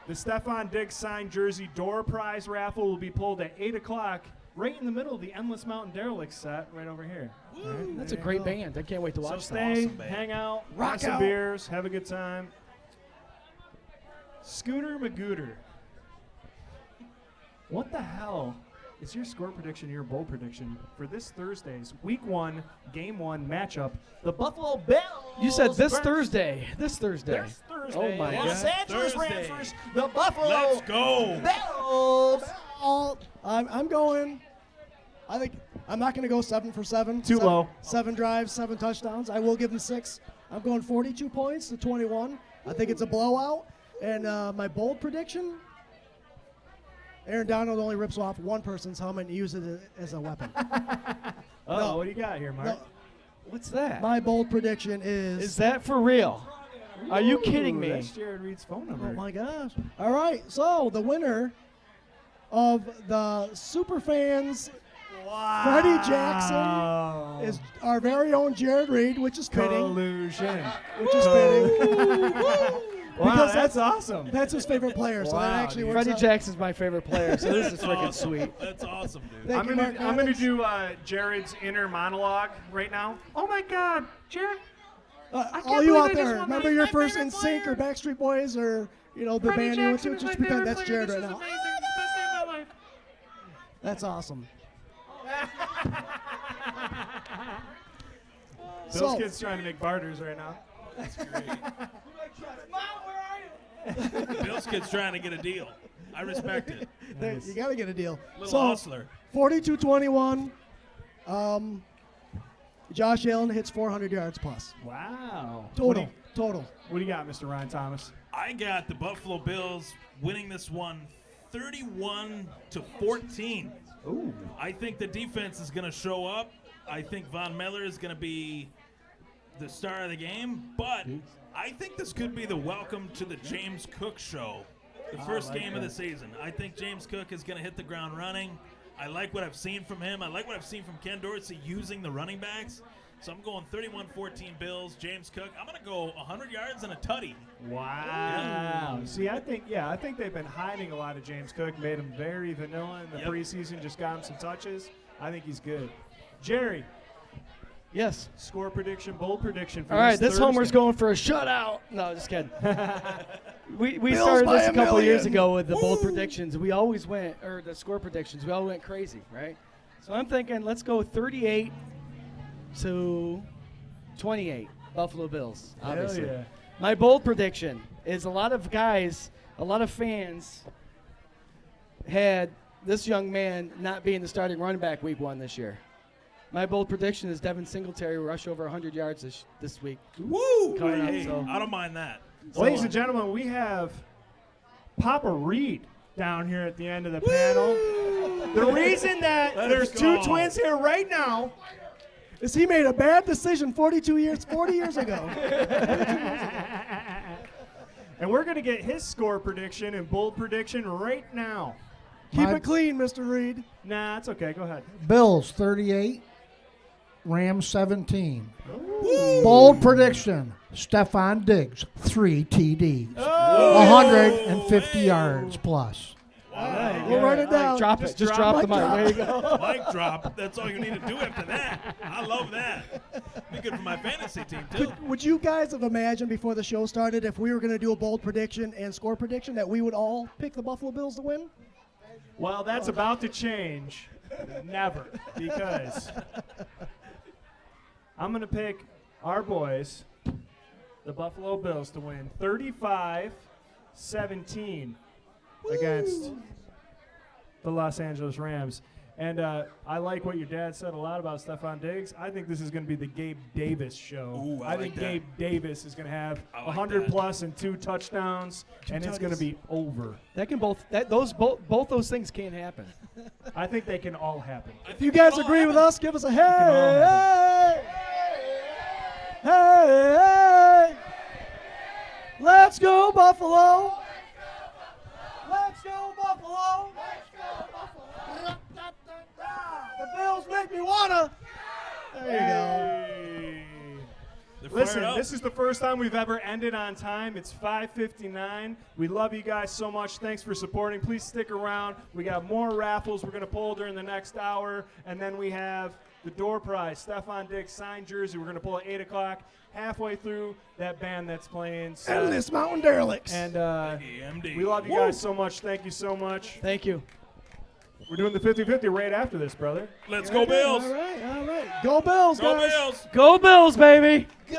Speaker 1: The Stephon Diggs signed jersey door prize raffle will be pulled at 8 o'clock, right in the middle of the Endless Mountain Derelicts set, right over here. All right,
Speaker 4: That's
Speaker 1: there
Speaker 4: a
Speaker 1: you
Speaker 4: great
Speaker 1: go.
Speaker 4: band. I can't wait to
Speaker 1: So
Speaker 4: watch
Speaker 1: stay,
Speaker 3: awesome band.
Speaker 1: hang out,
Speaker 2: Rock
Speaker 1: have some
Speaker 2: out.
Speaker 1: beers, have a good time. Scooter Magooter. What the hell is your score prediction, your bold prediction for this Thursday's Week 1, Game 1 matchup? The Buffalo Bills.
Speaker 4: You said this
Speaker 1: versus
Speaker 4: Thursday. This Thursday.
Speaker 1: This Thursday.
Speaker 4: Oh, my
Speaker 1: Los
Speaker 4: God.
Speaker 1: Angeles
Speaker 3: Thursday.
Speaker 1: Rams versus the Buffalo
Speaker 3: Let's go.
Speaker 1: Bills.
Speaker 2: I'm going. I think I'm not going to go 7 for 7.
Speaker 1: Too low.
Speaker 2: 7 drives, 7 touchdowns. I will give them 6. I'm going 42 points to 21. I think it's a blowout. And my bold prediction: Aaron Donald only rips off one person's helmet and uses it as a weapon. No.
Speaker 1: What do you got here, Mark?
Speaker 2: No,
Speaker 4: What's that?
Speaker 2: my bold prediction is.
Speaker 4: Is that for real? Are you kidding
Speaker 1: Ooh,
Speaker 4: me?
Speaker 1: That's Jared Reed's phone number.
Speaker 2: Oh my gosh! All right, so the winner of the SuperFans Freddie Jackson is our very own Jared Reed, which is fitting.
Speaker 1: Collusion.
Speaker 2: Which is fitting.
Speaker 1: Wow,
Speaker 2: Because
Speaker 1: that's awesome.
Speaker 2: That's his favorite player, so that
Speaker 1: Wow,
Speaker 2: actually
Speaker 1: dude.
Speaker 2: works
Speaker 4: Freddie
Speaker 2: out.
Speaker 4: Jackson's my favorite player, so this is freaking
Speaker 3: Awesome.
Speaker 4: sweet.
Speaker 3: That's awesome, dude.
Speaker 2: Thank
Speaker 1: I'm
Speaker 2: you,
Speaker 1: gonna
Speaker 2: Mark
Speaker 1: I'm gonna
Speaker 2: Maddox.
Speaker 1: do Jared's inner monologue right now. Oh my God, Jared!
Speaker 2: All you out there, remember your first NSYNC or Backstreet Boys or the band you went to? Just pretend that's Jared right now. That's awesome.
Speaker 1: Bill's
Speaker 2: So-
Speaker 1: kid's trying to make barters right now.
Speaker 3: That's great. Bill's kid's trying to get a deal. I respect it.
Speaker 2: You got to get a deal.
Speaker 3: Little
Speaker 2: So,
Speaker 3: hustler.
Speaker 2: 42-21. Josh Allen hits 400 yards plus.
Speaker 1: Wow.
Speaker 2: Total.
Speaker 1: What do you got, Mr. Ryan Thomas?
Speaker 3: I got the Buffalo Bills winning this one 31-14.
Speaker 1: Ooh.
Speaker 3: I think the defense is going to show up. I think Von Miller is going to be the star of the game, but I think this could be the welcome to the James Cook show, the first game of the season. I think James Cook is going to hit the ground running. I like what I've seen from him. I like what I've seen from Ken Dorsey using the running backs. So I'm going 31-14 Bills, James Cook. I'm going to go 100 yards and a tutty.
Speaker 1: Wow. See, I think they've been hiding a lot of James Cook, made him very vanilla in the preseason, just got him some touches. I think he's good. Jerry.
Speaker 4: Yes.
Speaker 1: Score prediction, bold prediction for
Speaker 4: All right, this
Speaker 1: Thursday.
Speaker 4: homer's going for a shutout. No, just kidding. we started this a couple years ago with the bold predictions. We always went, or the score predictions, we all went crazy, right? So I'm thinking let's go 38-28, Buffalo Bills, obviously.
Speaker 1: Hell yeah.
Speaker 4: My bold prediction is a lot of fans had this young man not being the starting running back week 1 this year. My bold prediction is Devin Singletary will rush over 100 yards this week.
Speaker 3: Woo!
Speaker 4: Coming up, so.
Speaker 3: I don't mind that.
Speaker 1: Ladies and gentlemen, we have Papa Reed down here at the end of the panel. The reason that there's two twins here right now
Speaker 2: is he made a bad decision 40 years ago.
Speaker 1: And we're going to get his score prediction and bold prediction right now.
Speaker 2: Keep it clean, Mr. Reed.
Speaker 1: Nah, it's okay. Go ahead.
Speaker 11: Bills 38, Rams 17. Bold prediction, Stephon Diggs, 3 TDs. 150 yards plus.
Speaker 2: We'll write it down.
Speaker 4: Drop it. Just drop the mic. There you go.
Speaker 3: Mic drop. That's all you need to do after that. I love that. Be good for my fantasy team, too.
Speaker 2: Would you guys have imagined before the show started if we were going to do a bold prediction and score prediction that we would all pick the Buffalo Bills to win?
Speaker 1: Well, that's about to change. Never. Because I'm going to pick our boys, the Buffalo Bills, to win 35-17 against the Los Angeles Rams. And I like what your dad said a lot about Stephon Diggs. I think this is going to be the Gabe Davis show.
Speaker 3: Ooh,
Speaker 1: I think
Speaker 3: like that.
Speaker 1: Gabe Davis is going to have
Speaker 3: I like
Speaker 1: 100
Speaker 3: that.
Speaker 1: plus and 2 touchdowns, and it's going to be over.
Speaker 4: That can both those things can happen.
Speaker 1: I think they can all happen.
Speaker 2: If you guys agree with us, give us a hey. Hey. Let's go, Buffalo. Let's go, Buffalo. The Bills make me wanna. There you
Speaker 3: They're
Speaker 1: Listen,
Speaker 3: fired up.
Speaker 1: this is the first time we've ever ended on time. It's 5:59. We love you guys so much. Thanks for supporting. Please stick around. We got more raffles we're going to pull during the next hour. And then we have the door prize, Stephon Diggs signed jersey. We're going to pull at 8 o'clock, halfway through that band that's playing. So,
Speaker 2: Endless Mountain Derelicts.
Speaker 1: and
Speaker 3: MD.
Speaker 1: we love you guys so much. Thank you so much.
Speaker 4: Thank you.
Speaker 1: We're doing the 50-50 right after this, brother.
Speaker 3: Let's go, Bills.
Speaker 2: All right. Go Bills,
Speaker 3: Go
Speaker 2: guys.
Speaker 3: Bills.
Speaker 4: Go Bills, baby.
Speaker 3: Go!